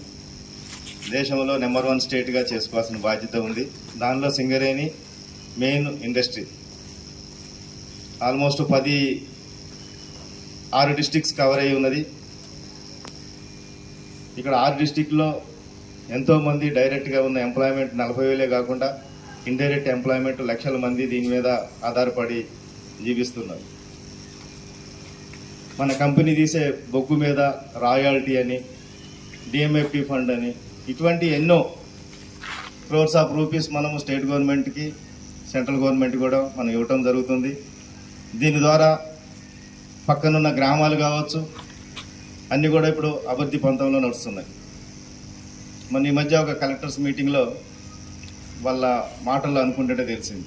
దేశంలో నెంబర్ 1 స్టేట్గా చేసుకోవాల్సిన బాధ్యత ఉంది. దానిలో Singareni main industry. Almost 6 districts cover అయ్యి ఉన్నది. ఇక్కడ 6 డిస్ట్రిక్ట్లో ఎంతోమంది డైరెక్ట్గా ఉన్న ఎంప్లాయ్మెంట్ 40,000 కాకుండా ఇండైరెక్ట్ ఎంప్లాయ్మెంట్ లక్షల మంది దీని మీద ఆధారపడి జీవిస్తున్నారు. మన కంపెనీ తీసే బొగ్గు మీద రాయల్టీ అని, డిఎంఎఫ్టి ఫండ్ అని, ఇటువంటి ఎన్నో క్రోర్స్ ఆఫ్ రూపీస్ మనము స్టేట్ గవర్నమెంట్కి, సెంట్రల్ గవర్నమెంట్ కూడా మనం ఇవ్వటం జరుగుతుంది. దీని ద్వారా పక్కనున్న గ్రామాలు కావచ్చు అన్నీ కూడా ఇప్పుడు అభివృద్ధి పంతంలో నడుస్తున్నాయి. మన ఈ మధ్య ఒక కలెక్టర్స్ మీటింగ్లో వాళ్ళ మాటల్లో అనుకుంటుంటే తెలిసింది,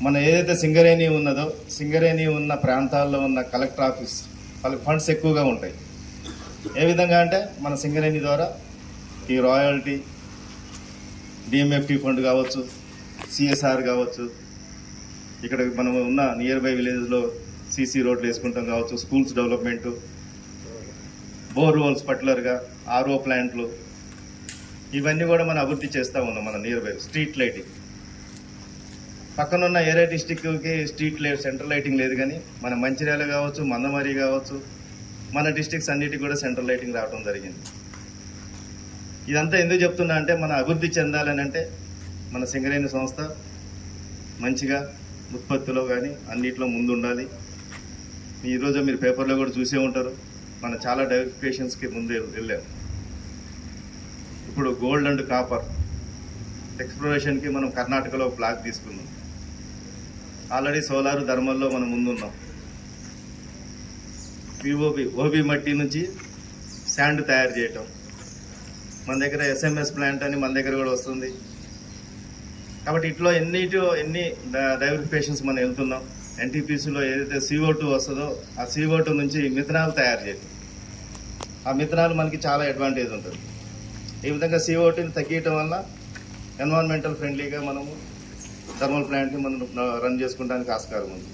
మన ఏదైతే సింగరేణి ఉన్నదో సింగరేణి ఉన్న ప్రాంతాల్లో ఉన్న కలెక్టర్ ఆఫీస్ వాళ్ళకి ఫండ్స్ ఎక్కువగా ఉంటాయి. ఏ విధంగా అంటే మన సింగరేణి ద్వారా ఈ రాయల్టీ, డిఎంఎఫ్టి ఫండ్ కావచ్చు, సిఎస్ఆర్ కావచ్చు, ఇక్కడ మనం ఉన్న నియర్ బై విలేజ్లో సీసీ రోడ్లు వేసుకుంటాం కావచ్చు, స్కూల్స్ డెవలప్మెంటు, బోర్ హోల్స్ పర్టికులర్గా, ఆర్ఓ ప్లాంట్లు, ఇవన్నీ కూడా మనం అభివృద్ధి చేస్తూ ఉన్నాం. మన నియర్ బై స్ట్రీట్ లైటింగ్, పక్కనున్న ఏరియా డిస్టిక్కి స్ట్రీట్ లైట్ సెంట్రల్ లైటింగ్ లేదు, కానీ మన మంచిర్యాల కావచ్చు, మందమరి కావచ్చు, మన డిస్టిక్స్ అన్నిటికీ కూడా సెంట్రల్ లైటింగ్ రావడం జరిగింది. ఇదంతా ఎందుకు చెప్తున్నా అంటే మన అభివృద్ధి చెందాలని అంటే మన సింగరేణి సంస్థ మంచిగా ఉత్పత్తిలో కానీ అన్నిట్లో ముందు ఉండాలి. ఈరోజు మీరు పేపర్లో కూడా చూసే ఉంటారు, మన చాలా డైవర్సిఫికేషన్స్కి ముందు వెళ్ళాం. ఇప్పుడు గోల్డ్ అండ్ కాపర్ ఎక్స్ప్లోరేషన్కి మనం కర్ణాటకలో బ్లాక్ తీసుకున్నాం. ఆల్రెడీ సోలార్ ధర్మల్లో మనం ముందున్నాం. ఓబీ మట్టి నుంచి శాండ్ తయారు చేయటం, మన దగ్గర ఎస్ఎంఎస్ ప్లాంట్ అని మన దగ్గర కూడా వస్తుంది. కాబట్టి ఇట్లా ఎన్ని డైవర్సిఫికేషన్స్ మనం వెళ్తున్నాం. ఎన్టీపీసీలో ఏదైతే CO2 వస్తుందో ఆ CO2 నుంచి మిథనాల్ తయారు చేయటం, ఆ మిథనాల్ మనకి చాలా అడ్వాంటేజ్ ఉంటుంది. ఈ విధంగా CO2ని తగ్గించడం వల్ల ఎన్విరాన్మెంటల్ ఫ్రెండ్లీగా మనము థర్మల్ ప్లాంట్ని మనం రన్ చేసుకోవడానికి ఆస్కారం ఉంది.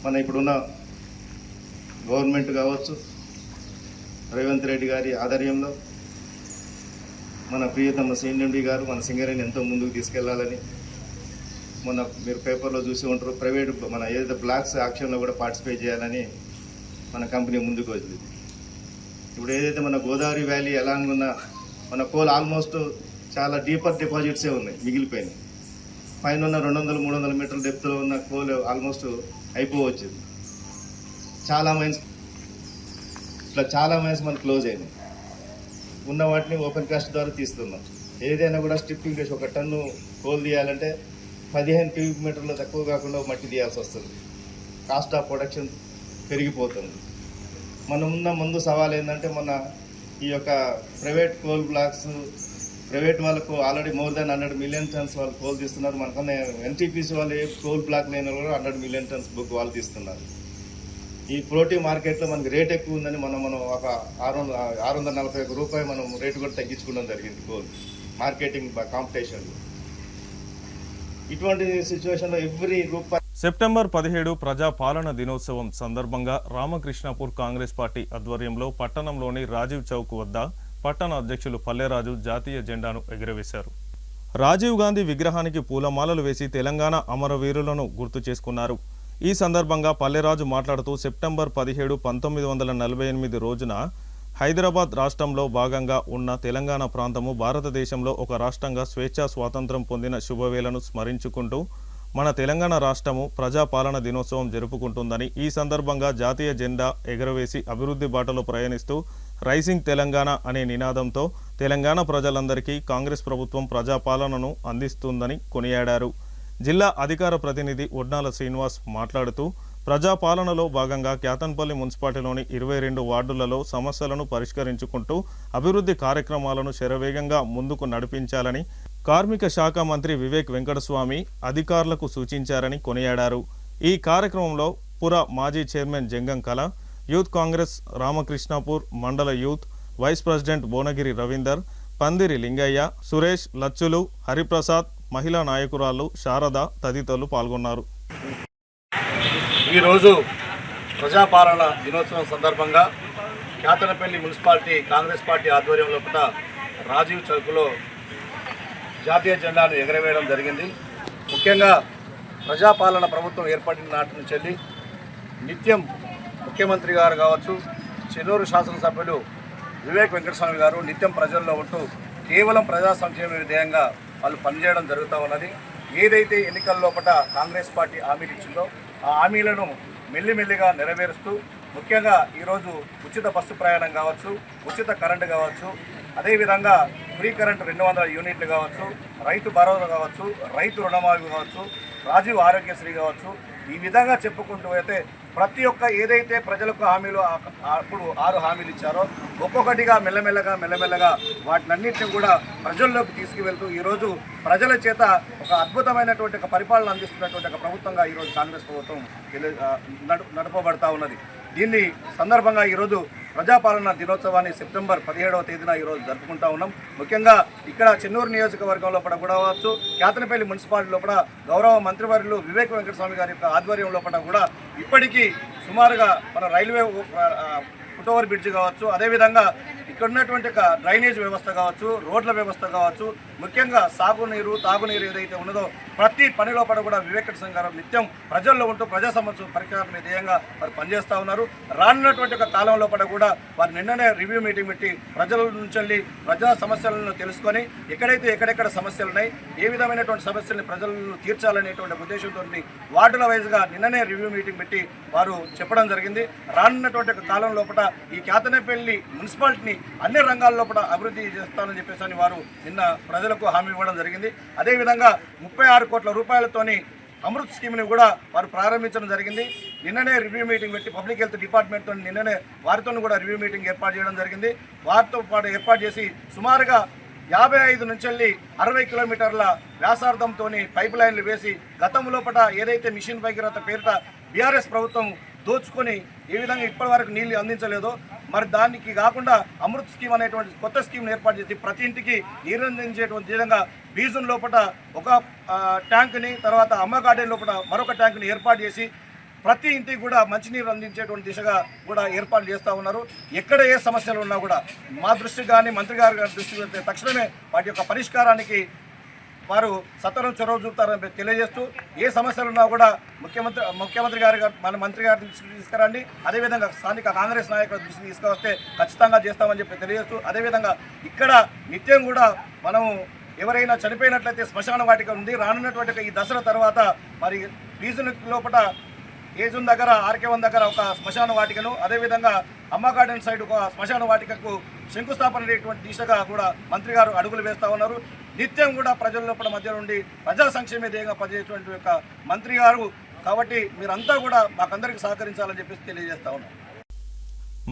మన ఇప్పుడున్న గవర్నమెంట్ కావచ్చు, రేవంత్ రెడ్డి గారి ఆధ్వర్యంలో మన ప్రియతమ CNMD గారు మన సింగరేణి ఎంతో ముందుకు తీసుకెళ్లాలని మొన్న మీరు పేపర్లో చూసి ఉంటారు. ప్రైవేట్ మన ఏదైతే బ్లాక్స్ యాక్షన్లో కూడా పార్టిసిపేట్ చేయాలని మన కంపెనీ ముందుకు వచ్చింది. ఇప్పుడు ఏదైతే మన గోదావరి వ్యాలీ ఎలాంగ్ ఉన్న మన కోల్ ఆల్మోస్ట్ చాలా డీపర్ డిపాజిట్సే ఉన్నాయి, మిగిలిపోయినాయి. పైన ఉన్న 200-300 మీటర్ల డెప్త్లో ఉన్న కోల్ ఆల్మోస్ట్ అయిపోవచ్చింది. చాలా మైన్స్ మనకు క్లోజ్ అయినాయి. ఉన్న వాటిని ఓపెన్ కాస్ట్ ద్వారా తీస్తున్నాం. ఏదైనా కూడా స్ట్రిప్పింగ్ చేసి 1 టన్ను కోల్ తీయాలంటే 15 క్యూబిక్ మీటర్లు తక్కువ కాకుండా మట్టి తీయాల్సి వస్తుంది. కాస్ట్ ఆఫ్ ప్రొడక్షన్ పెరిగిపోతుంది. ముందు సవాల్ ఏంటంటే మన ఈ యొక్క ప్రైవేట్ కోల్ బ్లాక్స్ ప్రైవేట్ వాళ్ళకు already more than 100 million tons వాళ్ళు కోల్ తీస్తున్నారు. మనకన్నా ఎన్టీపీసీ వాళ్ళు ఏ కోల్ బ్లాక్ లేని కూడా 100 మిలియన్ టన్స్ బుక్ వాళ్ళు తీస్తున్నారు. ఈ ప్రోటీ మార్కెట్లో మనకి రేట్ ఎక్కువ ఉందని మనం ఒక 641 రూపాయలు మనం రేటు కూడా తగ్గించుకోవడం జరిగింది కోల్ మార్కెటింగ్ కాంపిటీషన్లో. ఇటువంటి సిచ్యువేషన్లో ఎవ్రీ రూపాయి సెప్టెంబర్ 17 ప్రజా పాలన దినోత్సవం సందర్భంగా రామకృష్ణాపూర్ కాంగ్రెస్ పార్టీ ఆధ్వర్యంలో పట్టణంలోని రాజీవ్ చౌక్ వద్ద పట్టణ అధ్యక్షులు పల్లెరాజు జాతీయ జెండాను ఎగురవేశారు. రాజీవ్ గాంధీ విగ్రహానికి పూలమాలలు వేసి తెలంగాణ అమరవీరులను గుర్తు చేసుకున్నారు. ఈ సందర్భంగా పల్లెరాజు మాట్లాడుతూ సెప్టెంబర్ 17, 1948 రోజున హైదరాబాద్ రాష్ట్రంలో భాగంగా ఉన్న తెలంగాణ ప్రాంతము భారతదేశంలో ఒక రాష్ట్రంగా స్వేచ్ఛా స్వాతంత్రం పొందిన శుభవేళను స్మరించుకుంటూ మన తెలంగాణ రాష్ట్రము ప్రజాపాలన దినోత్సవం జరుపుకుంటుందని, ఈ సందర్భంగా జాతీయ జెండా ఎగురవేసి అభివృద్ధి బాటలో ప్రయాణిస్తూ రైసింగ్ తెలంగాణ అనే నినాదంతో తెలంగాణ ప్రజలందరికీ కాంగ్రెస్ ప్రభుత్వం ప్రజాపాలనను అందిస్తుందని కొనియాడారు. జిల్లా అధికార ప్రతినిధి ఒడ్నాల శ్రీనివాస్ మాట్లాడుతూ ప్రజాపాలనలో భాగంగా క్యాతన్పల్లి మున్సిపాలిటీలోని 22 వార్డులలో సమస్యలను పరిష్కరించుకుంటూ అభివృద్ధి కార్యక్రమాలను శరవేగంగా ముందుకు నడిపించాలని కార్మిక శాఖ మంత్రి వివేక్ వెంకటస్వామి అధికారులకు సూచించారని కొనియాడారు. ఈ కార్యక్రమంలో పుర మాజీ చైర్మన్ జంగం కళ, youth Congress Ramakrishnapur mandal youth vice president Bhuvanagiri Ravinder, Pandiri Lingaiah, Suresh, లచ్చులు, Hariprasad, మహిళా నాయకురాలు శారద తదితరులు పాల్గొన్నారు. ఈరోజు ప్రజాపాలన దినోత్సవం సందర్భంగా క్యాతనపల్లి మున్సిపాలిటీ కాంగ్రెస్ పార్టీ ఆధ్వర్యంలో రాజీవ్ చౌక్లో జాతీయ జెండాను ఎగరవేయడం జరిగింది. ముఖ్యంగా ప్రజాపాలన ప్రభుత్వం ఏర్పడిన నాటి నుంచి నిత్యం ముఖ్యమంత్రి గారు కావచ్చు, చెన్నూరు శాసనసభ్యులు వివేక్ వెంకటస్వామి గారు నిత్యం ప్రజల్లో ఉంటూ కేవలం ప్రజా సంక్షేమ విధేయంగా వాళ్ళు పనిచేయడం జరుగుతూ ఉన్నది. ఏదైతే ఎన్నికల లోపల కాంగ్రెస్ పార్టీ హామీలు ఇచ్చిందో ఆ హామీలను మెల్లిమెల్లిగా నెరవేరుస్తూ ముఖ్యంగా ఈరోజు ఉచిత బస్సు ప్రయాణం కావచ్చు, ఉచిత కరెంటు కావచ్చు, అదేవిధంగా ఫ్రీ కరెంటు 200 యూనిట్లు కావచ్చు, రైతు భరోసా కావచ్చు, రైతు రుణమాఫీ కావచ్చు, రాజీవ్ ఆరోగ్యశ్రీ కావచ్చు, ఈ విధంగా చెప్పుకుంటూ అయితే ప్రతి ఒక్క ఏదైతే ప్రజలకు హామీలు అప్పుడు 6 హామీలు ఇచ్చారో ఒక్కొక్కటిగా మెల్లమెల్లగా వాటినన్నింటినీ కూడా ప్రజల్లోకి తీసుకువెళ్తూ ఈరోజు ప్రజల చేత ఒక అద్భుతమైనటువంటి ఒక పరిపాలన అందిస్తున్నటువంటి ఒక ప్రభుత్వంగా ఈరోజు కాంగ్రెస్ ప్రభుత్వం నడపబడతా ఉన్నది. దీన్ని సందర్భంగా ఈరోజు ప్రజాపాలన దినోత్సవాన్ని సెప్టెంబర్ 17వ తేదీన ఈరోజు జరుపుకుంటా ఉన్నాం. ముఖ్యంగా ఇక్కడ చెన్నూరు నియోజకవర్గం లోపల కూడా కావచ్చు, క్యాతనపల్లి మున్సిపాలిటీ లోపల గౌరవ మంత్రివర్యులు వివేక్ వెంకటస్వామి గారి యొక్క ఆధ్వర్యం లోపల కూడా ఇప్పటికీ సుమారుగా మన రైల్వే ఫుట్ఓవర్ బ్రిడ్జ్ కావచ్చు, అదేవిధంగా ఇక్కడ ఉన్నటువంటి డ్రైనేజ్ వ్యవస్థ కావచ్చు, రోడ్ల వ్యవస్థ కావచ్చు, ముఖ్యంగా సాగునీరు తాగునీరు ఏదైతే ఉన్నదో ప్రతి పని లోపల కూడా వివేక్ వెంకటస్వామి గారు నిత్యం ప్రజల్లో ఉంటూ ప్రజా సమస్య పరిష్కారం ధ్యేయంగా వారు పనిచేస్తూ ఉన్నారు. రానున్నటువంటి ఒక కాలం లోపల కూడా వారు నిన్ననే రివ్యూ మీటింగ్ పెట్టి ప్రజల నుంచి ప్రజా సమస్యలను తెలుసుకొని ఎక్కడెక్కడ సమస్యలు ఉన్నాయి, ఏ విధమైనటువంటి సమస్యల్ని ప్రజలను తీర్చాలనేటువంటి ఉద్దేశంతో వార్డుల వైజ్గా నిన్ననే రివ్యూ మీటింగ్ పెట్టి వారు చెప్పడం జరిగింది. రానున్నటువంటి ఒక కాలం లోపల ఈ క్యాతనపల్లి మున్సిపాలిటీని అన్ని రంగాల లోపల అభివృద్ధి చేస్తానని చెప్పేసి వారు నిన్న ప్రజలకు హామీ ఇవ్వడం జరిగింది. అదేవిధంగా 36 కోట్ల రూపాయలతోని అమృత్ స్కీమ్ని కూడా వారు ప్రారంభించడం జరిగింది. నిన్ననే రివ్యూ మీటింగ్ పెట్టి పబ్లిక్ హెల్త్ డిపార్ట్మెంట్తో నిన్ననే వారితో కూడా రివ్యూ మీటింగ్ ఏర్పాటు చేయడం జరిగింది. వారితో పాటు ఏర్పాటు చేసి సుమారుగా 55 నుంచి 60 కిలోమీటర్ల వ్యాసార్థంతో పైప్ లైన్లు వేసి గతంలోపట ఏదైతే మిషన్ భగీరథ పేరిట బీఆర్ఎస్ ప్రభుత్వం దోచుకొని ఏ విధంగా ఇప్పటి వరకు నీళ్లు అందించలేదో మరి దానికి కాకుండా అమృత్ స్కీమ్ అనేటువంటి కొత్త స్కీమ్ను ఏర్పాటు చేసి ప్రతి ఇంటికి నీరు అందించేటువంటి విధంగా బీజన్ లోపల ఒక ట్యాంకుని, తర్వాత అమ్మ గార్డెన్ లోపల మరొక ట్యాంకుని ఏర్పాటు చేసి ప్రతి ఇంటికి కూడా మంచినీరు అందించేటువంటి దిశగా కూడా ఏర్పాటు చేస్తూ ఉన్నారు. ఎక్కడ ఏ సమస్యలు ఉన్నా కూడా మా దృష్టికి కానీ మంత్రి గారి దృష్టికి వెళ్తే తక్షణమే వాటి యొక్క పరిష్కారానికి వారు సత్వరం చొరవ చూపుతారని తెలియజేస్తూ ఏ సమస్యలు ఉన్నా కూడా ముఖ్యమంత్రి గారి మన మంత్రి గారి దృష్టికి తీసుకురండి, అదేవిధంగా స్థానిక కాంగ్రెస్ నాయకుల దృష్టికి తీసుకువస్తే ఖచ్చితంగా చేస్తామని చెప్పి తెలియజేస్తూ, అదేవిధంగా ఇక్కడ నిత్యం కూడా మనము ఎవరైనా చనిపోయినట్లయితే శ్మశాన వాటిక ఉంది. రానున్నటువంటి ఈ దసరా తర్వాత మరి బీజన్ లోపల ఏజున్ దగ్గర ఆర్కేవన్ దగ్గర ఒక శ్మశాన వాటికను, అదేవిధంగా అమ్మ గార్డెన్ సైడ్ ఒక శ్మశాన వాటికకు శంకుస్థాపన అనేటువంటి దిశగా కూడా మంత్రి గారు అడుగులు వేస్తూ ఉన్నారు. నిత్యం కూడా ప్రజల లోపల మధ్య నుండి ప్రజా సంక్షేమ ధ్యేయంగా పనిచేసేటువంటి యొక్క మంత్రి గారు కాబట్టి మీరంతా కూడా మాకందరికీ సహకరించాలని చెప్పేసి తెలియజేస్తా ఉన్నాం.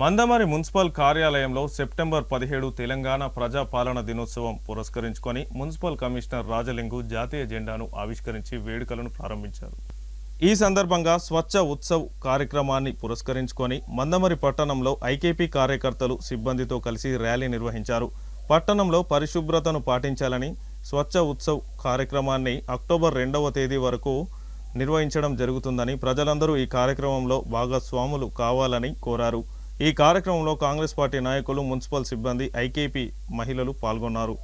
మందమరి మున్సిపల్ కార్యాలయంలో సెప్టెంబర్ 17 తెలంగాణ ప్రజాపాలన దినోత్సవం పురస్కరించుకొని మున్సిపల్ కమిషనర్ రాజలింగు జాతీయ జెండాను ఆవిష్కరించి వేడుకలను ప్రారంభించారు. ఈ సందర్భంగా స్వచ్ఛ ఉత్సవ్ కార్యక్రమాన్ని పురస్కరించుకొని మందమరి పట్టణంలో ఐకేపీ కార్యకర్తలు సిబ్బందితో కలిసి ర్యాలీ నిర్వహించారు. పట్టణంలో పరిశుభ్రతను పాటించాలని స్వచ్ఛ ఉత్సవ్ కార్యక్రమాన్ని అక్టోబర్ 2వ తేదీ వరకు నిర్వహించడం జరుగుతుందని ప్రజలందరూ ఈ కార్యక్రమంలో భాగస్వాములు కావాలని కోరారు. ఈ కార్యక్రమంలో కాంగ్రెస్ పార్టీ నాయకులు, మున్సిపల్ సిబ్బంది, ఐకేపీ మహిళలు పాల్గొన్నారు.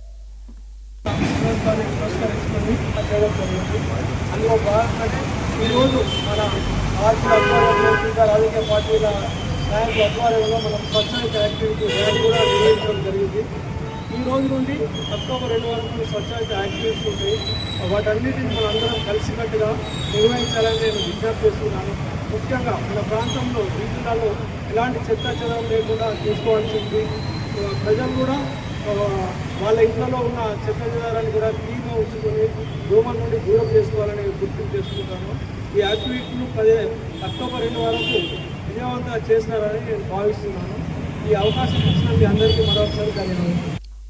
అందులో భాగంగానే ఈరోజు మన రాజకీయ పార్టీల నాయకుల ఆధ్వర్యంలో మనం స్వచ్ఛత యాక్టివిటీ ర్యాలీ కూడా నిర్వహించడం జరిగింది. ఈ రోజు నుండి అక్టోబర్ 2 వరకు స్వచ్ఛత యాక్టివిటీస్ ఉంటాయి. వాటన్నిటిని మనం అందరం కలిసికట్టుగా నిర్వహించాలని నేను విజ్ఞప్తి చేస్తున్నాను. ముఖ్యంగా మన ప్రాంతంలో వీధులలో ఎలాంటి చెత్త చెదరం లేకుండా చూసుకోవాల్సి ఉంది. ప్రజలు కూడా వాళ్ళ ఇంట్లో ఉన్న చెత్త చెదారాన్ని కూడా క్లీన్గా ఉంచుకొని దోమల నుండి దూరం చేసుకోవాలని గుర్తింపు చేసుకుంటాను. ఈ యాక్టివిటీలు అక్టోబర్ 2 వరకు విజయవంతంగా చేస్తారని నేను భావిస్తున్నాను. ఈ అవకాశం ఇచ్చిన మీ అందరికీ మరొకసారి ధన్యవాదాలు.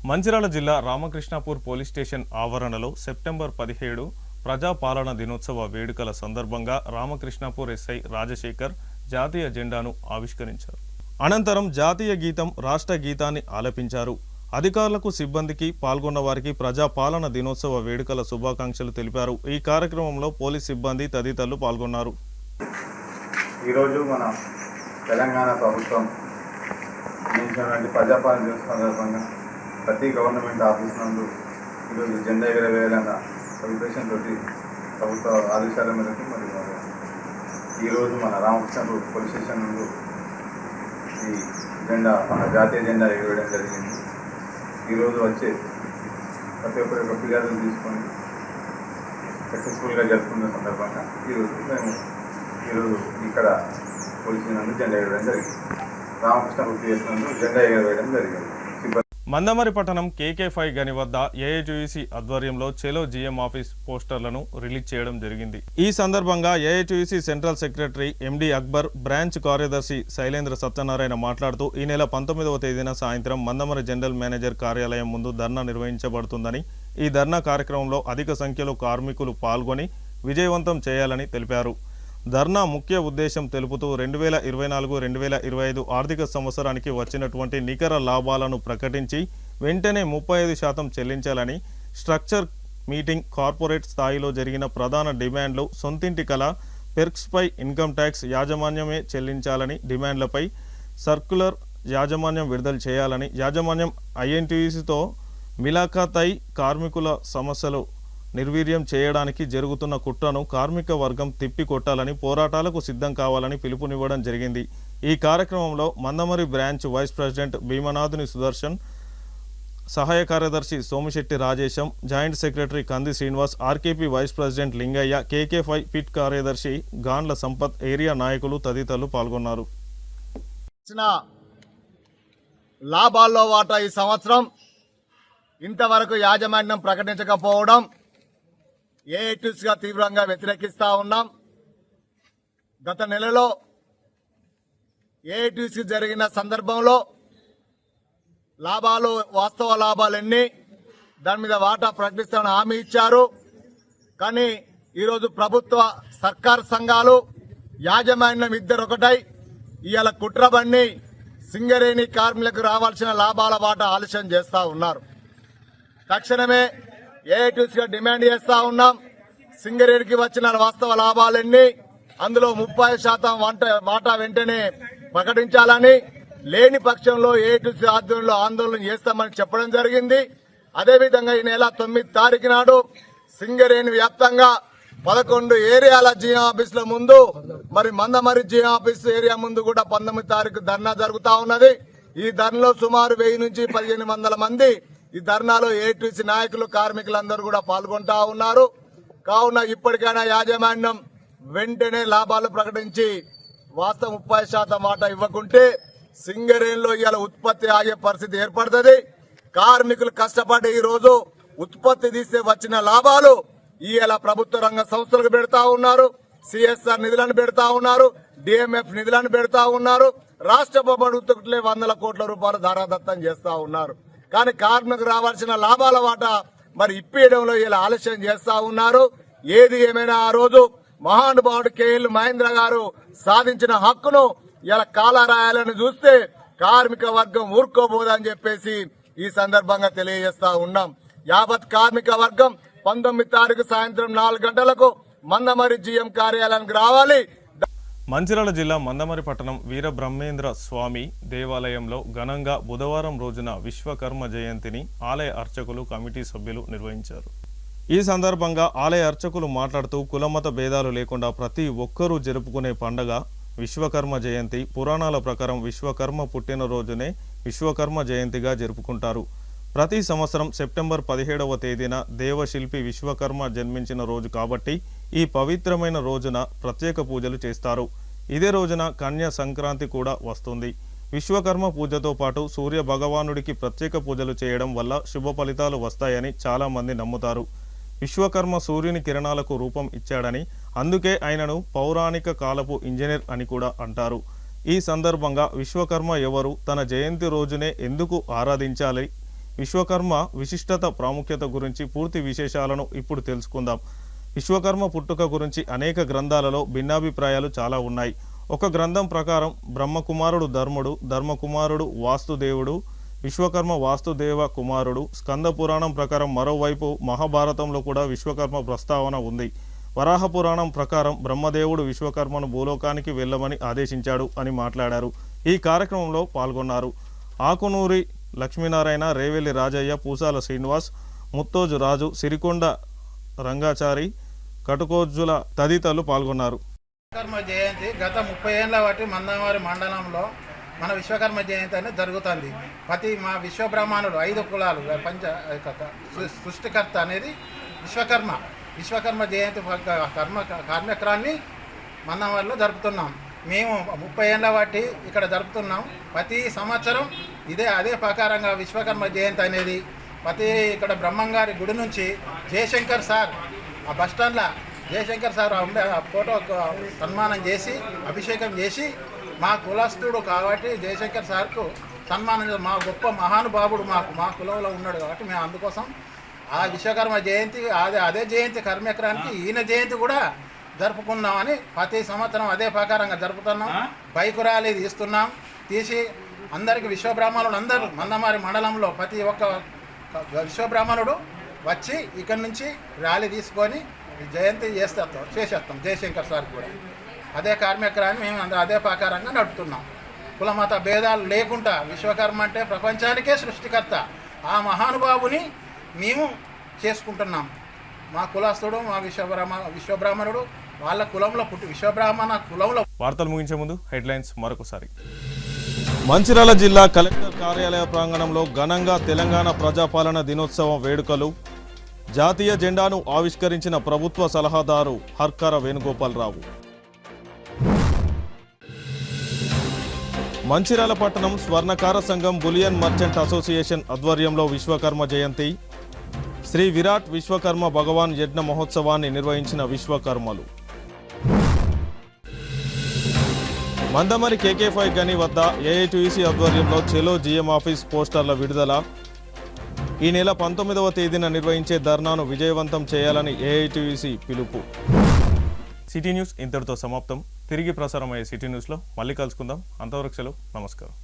మంచిర్యాల జిల్లా రామకృష్ణాపూర్ పోలీస్ స్టేషన్ ఆవరణలో సెప్టెంబర్ 17 ప్రజాపాలన దినోత్సవ వేడుకల సందర్భంగా రామకృష్ణాపూర్ ఎస్ఐ రాజశేఖర్ జాతీయ జెండాను ఆవిష్కరించారు. అనంతరం జాతీయ గీతం, రాష్ట్ర గీతాన్ని ఆలపించారు. అధికారులకు, సిబ్బందికి, పాల్గొన్న వారికి ప్రజాపాలన దినోత్సవ వేడుకల శుభాకాంక్షలు తెలిపారు. ఈ కార్యక్రమంలో పోలీస్ సిబ్బంది తదితరులు పాల్గొన్నారు. ఈరోజు మన తెలంగాణ ప్రభుత్వం అందించినటువంటి ప్రజాపాలన దినోత్సవ సందర్భంగా ప్రతి గవర్నమెంట్ ఆఫీస్ నందు ఈరోజు జెండా ఎగరవేయాలన్న ఉద్దేశం తోటి ప్రభుత్వ ఆదేశాల మేరకు మరి ఈరోజు మన రామకృష్ణపూర్ పోలీస్ స్టేషన్ నందు ఈ జెండా, మన జాతీయ జెండా ఎగరవేయడం జరిగింది. ఈరోజు వచ్చే ప్రతి ఒక్కరి యొక్క ఫిర్యాదులు తీసుకొని సక్సెస్ఫుల్గా జరుపుకున్న సందర్భంగా ఈరోజు ఇక్కడ పోలీసు నందు జెండా ఎగరవేయడం జరిగింది. రామకృష్ణపూర్ పిఎస్ నందు జెండా ఎగరవేయడం జరిగింది. మందమరి పట్టణం KK5 గని వద్ద ఏఐటీయూసీ ఆధ్వర్యంలో చెలో జీఎం ఆఫీస్ పోస్టర్లను రిలీజ్ చేయడం జరిగింది. ఈ సందర్భంగా ఏఐటీయూసీ సెంట్రల్ సెక్రటరీ ఎండి అక్బర్, బ్రాంచ్ కార్యదర్శి శైలేంద్ర సత్యనారాయణ మాట్లాడుతూ ఈ నెల 19వ తేదీన సాయంత్రం మందమరి జనరల్ మేనేజర్ కార్యాలయం ముందు ధర్నా నిర్వహించబడుతుందని, ఈ ధర్నా కార్యక్రమంలో అధిక సంఖ్యలో కార్మికులు పాల్గొని విజయవంతం చేయాలని తెలిపారు. ధర్నా ముఖ్య ఉద్దేశం తెలుపుతూ 2024-2025 ఆర్థిక సంవత్సరానికి వచ్చినటువంటి నికర లాభాలను ప్రకటించి వెంటనే 35% చెల్లించాలని, స్ట్రక్చర్ మీటింగ్, కార్పొరేట్ స్థాయిలో జరిగిన ప్రధాన డిమాండ్లు, సొంతింటి కళ, పెర్క్స్పై ఇన్కమ్ ట్యాక్స్ యాజమాన్యమే చెల్లించాలని డిమాండ్లపై సర్క్యులర్ యాజమాన్యం విడుదల చేయాలని, యాజమాన్యం ఐఎన్టీయూసీతో మిలాఖాతై కార్మికుల సమస్యలు నిర్వీర్యం చేయడానికి జరుగుతున్న కుట్రను కార్మిక వర్గం తిప్పికొట్టాలని, పోరాటాలకు సిద్ధం కావాలని పిలుపునివ్వడం జరిగింది. ఈ కార్యక్రమంలో Mandamarri branch vice president Bheemanathuni Sudarshan, సహాయ కార్యదర్శి Somishetti Rajesham, joint secretary Kandi Srinivas, RKP vice president Lingaiah, KK5 pit కార్యదర్శి గాండ్ల సంపత్, ఏరియా నాయకులు తదితరులు పాల్గొన్నారు. లాభాల్లో వాటా ఈ సంవత్సరం ఇంతవరకు యాజమాన్యం ప్రకటించకపోవడం ఏఐటీయూసీగా తీవ్రంగా వ్యతిరేకిస్తా ఉన్నాం. గత నెలలో ఏఐటీయూసీ జరిగిన సందర్భంలో లాభాలు, వాస్తవ లాభాలు ఎన్ని, దాని మీద వాటా ప్రకటిస్తామని హామీ ఇచ్చారు. కానీ ఈరోజు ప్రభుత్వ సర్కార్ సంఘాలు, యాజమాన్యం ఇద్దరు ఒకటై ఇవాళ కుట్రబన్ని సింగరేణి కార్మికులకు రావాల్సిన లాభాల వాటా ఆలస్యం చేస్తా ఉన్నారు. తక్షణమే ఏఐటీయూసీగా డిమాండ్ చేస్తా ఉన్నాం. సింగరేణికి వచ్చిన వాస్తవ లాభాలన్నీ, అందులో 30% వాటా వెంటనే ప్రకటించాలని, లేని పక్షంలో ఏఐటీయూసీ ఆధ్వర్యంలో ఆందోళన చేస్తామని చెప్పడం జరిగింది. అదేవిధంగా ఈ నెల 9 తారీఖు నాడు సింగరేణి వ్యాప్తంగా 11 ఏరియాల జీఎం ఆఫీసుల ముందు, మరి మందమరి జీఎం ఆఫీస్ ఏరియా ముందు కూడా 19 తారీఖు ధర్నా జరుగుతా ఉన్నది. ఈ ధర్నాలో సుమారు 1000 నుంచి 1500 మంది ఈ ధర్నాలో ఏఐటీయూసీ నాయకులు, కార్మికులందరూ కూడా పాల్గొంటా ఉన్నారు. కావున ఇప్పటికైనా యాజమాన్యం వెంటనే లాభాలు ప్రకటించి వాస్తవ 30% వాటా ఇవ్వకుంటే సింగరేణిలో ఇవాళ ఉత్పత్తి ఆగే పరిస్థితి ఏర్పడుతుంది. కార్మికులు కష్టపడి ఈ రోజు ఉత్పత్తి తీస్తే వచ్చిన లాభాలు ఇవాళ ప్రభుత్వ రంగ సంస్థలకు పెడతా ఉన్నారు, CSR నిధులను పెడతా ఉన్నారు, DMF నిధులను పెడతా ఉన్నారు, రాష్ట్ర ప్రభుత్వం 100 కోట్ల రూపాయలు ధారాదత్తం చేస్తా ఉన్నారు. కానీ కార్మికులకు రావాల్సిన లాభాల వాటా మరి ఇప్పియడంలో ఇలా ఆలస్యం చేస్తా ఉన్నారు. ఏది ఏమైనా ఆ రోజు మహానుభావుడు KL మహేంద్ర గారు సాధించిన హక్కును ఇలా కాలరాయాలని చూస్తే కార్మిక వర్గం ఊరుకోబోదని చెప్పేసి ఈ సందర్భంగా తెలియజేస్తా ఉన్నాం. యావత్ కార్మిక వర్గం 19 తారీఖు సాయంత్రం 4 గంటలకు మందమరి జిఎం కార్యాలయానికి రావాలి. మంచిర్యాల జిల్లా మందమరి పట్టణం వీరబ్రహ్మేంద్ర స్వామి దేవాలయంలో ఘనంగా బుధవారం రోజున విశ్వకర్మ జయంతిని ఆలయ అర్చకులు కమిటీ సభ్యులు నిర్వహించారు. ఈ సందర్భంగా ఆలయ అర్చకులు మాట్లాడుతూ కులమత భేదాలు లేకుండా ప్రతి ఒక్కరూ జరుపుకునే పండగ విశ్వకర్మ జయంతి. పురాణాల ప్రకారం విశ్వకర్మ పుట్టినరోజునే విశ్వకర్మ జయంతిగా జరుపుకుంటారు. ప్రతి సంవత్సరం సెప్టెంబర్ 17వ తేదీన దేవశిల్పి విశ్వకర్మ జన్మించిన రోజు కాబట్టి ఈ పవిత్రమైన రోజున ప్రత్యేక పూజలు చేస్తారు. ఇదే రోజున కన్య సంక్రాంతి కూడా వస్తుంది. విశ్వకర్మ పూజతో పాటు సూర్య భగవానుడికి ప్రత్యేక పూజలు చేయడం వల్ల శుభ ఫలితాలు వస్తాయని చాలామంది నమ్ముతారు. విశ్వకర్మ సూర్యుని కిరణాలకు రూపం ఇచ్చాడని, అందుకే ఆయనను పౌరాణిక కాలపు ఇంజనీర్ అని కూడా అంటారు. ఈ సందర్భంగా విశ్వకర్మ ఎవరు, తన జయంతి రోజునే ఎందుకు ఆరాధించాలి, విశ్వకర్మ విశిష్టత ప్రాముఖ్యత గురించి పూర్తి విశేషాలను ఇప్పుడు తెలుసుకుందాం. విశ్వకర్మ పుట్టుక గురించి అనేక గ్రంథాలలో భిన్నాభిప్రాయాలు చాలా ఉన్నాయి. ఒక గ్రంథం ప్రకారం బ్రహ్మకుమారుడు ధర్ముడు, ధర్మకుమారుడు వాస్తుదేవుడు, విశ్వకర్మ వాస్తుదేవ కుమారుడు. స్కంద పురాణం ప్రకారం మరోవైపు మహాభారతంలో కూడా విశ్వకర్మ ప్రస్తావన ఉంది. వరాహ పురాణం ప్రకారం బ్రహ్మదేవుడు విశ్వకర్మను భూలోకానికి వెళ్ళమని ఆదేశించాడు అని మాట్లాడారు. ఈ కార్యక్రమంలో పాల్గొన్నారు ఆకునూరి లక్ష్మీనారాయణ, రేవెల్లి రాజయ్య, పూసాల శ్రీనివాస్, ముత్తోజు రాజు, సిరికొండ రంగాచారి, కటుకోజుల తదితరులు పాల్గొన్నారు. విశ్వకర్మ జయంతి గత 30 ఏళ్ళ బట్టి మందమరి మండలంలో మన విశ్వకర్మ జయంతి అనేది జరుగుతుంది. ప్రతి మా విశ్వబ్రహ్మణుడు 5 కులాలు సృష్టికర్త అనేది విశ్వకర్మ జయంతి కార్యక్రమాన్ని మందమరిలో జరుపుతున్నాం. మేము 30 ఏళ్ళ బట్టి ఇక్కడ జరుపుతున్నాం. ప్రతి సంవత్సరం అదే ప్రకారంగా విశ్వకర్మ జయంతి అనేది ఇక్కడ బ్రహ్మంగారి గుడి నుంచి జయశంకర్ సార్ ఆ బస్టాండ్లో జయశంకర్ సార్ ఉండే ఫోటో సన్మానం చేసి అభిషేకం చేసి మా కులస్తుడు కాబట్టి జయశంకర్ సార్కు సన్మానం, మా గొప్ప మహానుభావుడు మా కులంలో ఉన్నాడు కాబట్టి మేము అందుకోసం ఆ విశ్వకర్మ జయంతి అదే జయంతి కార్యక్రమానికి ఈయన జయంతి కూడా జరుపుకుందామని ప్రతి సంవత్సరం అదే ప్రకారంగా జరుపుతున్నాం. బైక్ ర్యాలీ తీసి అందరికీ విశ్వబ్రాహ్మణులు అందరూ మందమరి మండలంలో ప్రతి ఒక్క విశ్వబ్రాహ్మణుడు వచ్చి ఇక్కడి నుంచి ర్యాలీ తీసుకొని జయంతి చేసేస్తాం. జయశంకర్ సార్ కూడా అదే కార్యక్రమాన్ని మేము అదే ప్రకారంగా నడుపుతున్నాం. కులమత భేదాలు లేకుండా విశ్వకర్మ అంటే ప్రపంచానికే సృష్టికర్త ఆ మహానుభావుని మేము చేసుకుంటున్నాం. మా కులస్తుడు మా విశ్వబ్రాహ్మణుడు వాళ్ళ కులంలో పుట్టి విశ్వబ్రాహ్మణ కులంలో. వార్తలు ముగించే ముందు హెడ్లైన్స్ మరొకసారి. మంచిర్యాల జిల్లా కలెక్టర్ కార్యాలయ ప్రాంగణంలో ఘనంగా తెలంగాణ ప్రజాపాలన దినోత్సవం వేడుకలు. జాతీయ జెండాను ఆవిష్కరించిన ప్రభుత్వ సలహాదారు హర్కర వేణుగోపాలరావు. మంచిర్యాల పట్టణం స్వర్ణకార సంఘం బులియన్ మర్చెంట్ అసోసియేషన్ ఆధ్వర్యంలో విశ్వకర్మ జయంతి. శ్రీ విరాట్ విశ్వకర్మ భగవాన్ యజ్ఞ మహోత్సవాన్ని నిర్వహించిన విశ్వకర్మలు. మందమరి KK5 గని వద్ద AITUC ఆధ్వర్యంలో చెలో GM ఆఫీస్ పోస్టర్ల విడుదల. ఈ నెల 19వ తేదీన నిర్వహించే ధర్నాను విజయవంతం చేయాలని AITUC పిలుపు. సిటీ న్యూస్ ఇంతటితో సమాప్తం. తిరిగి ప్రసారమయ్యే సిటీ న్యూస్లో మళ్ళీ కలుసుకుందాం. అంతవరకు సెలవు. నమస్కారం.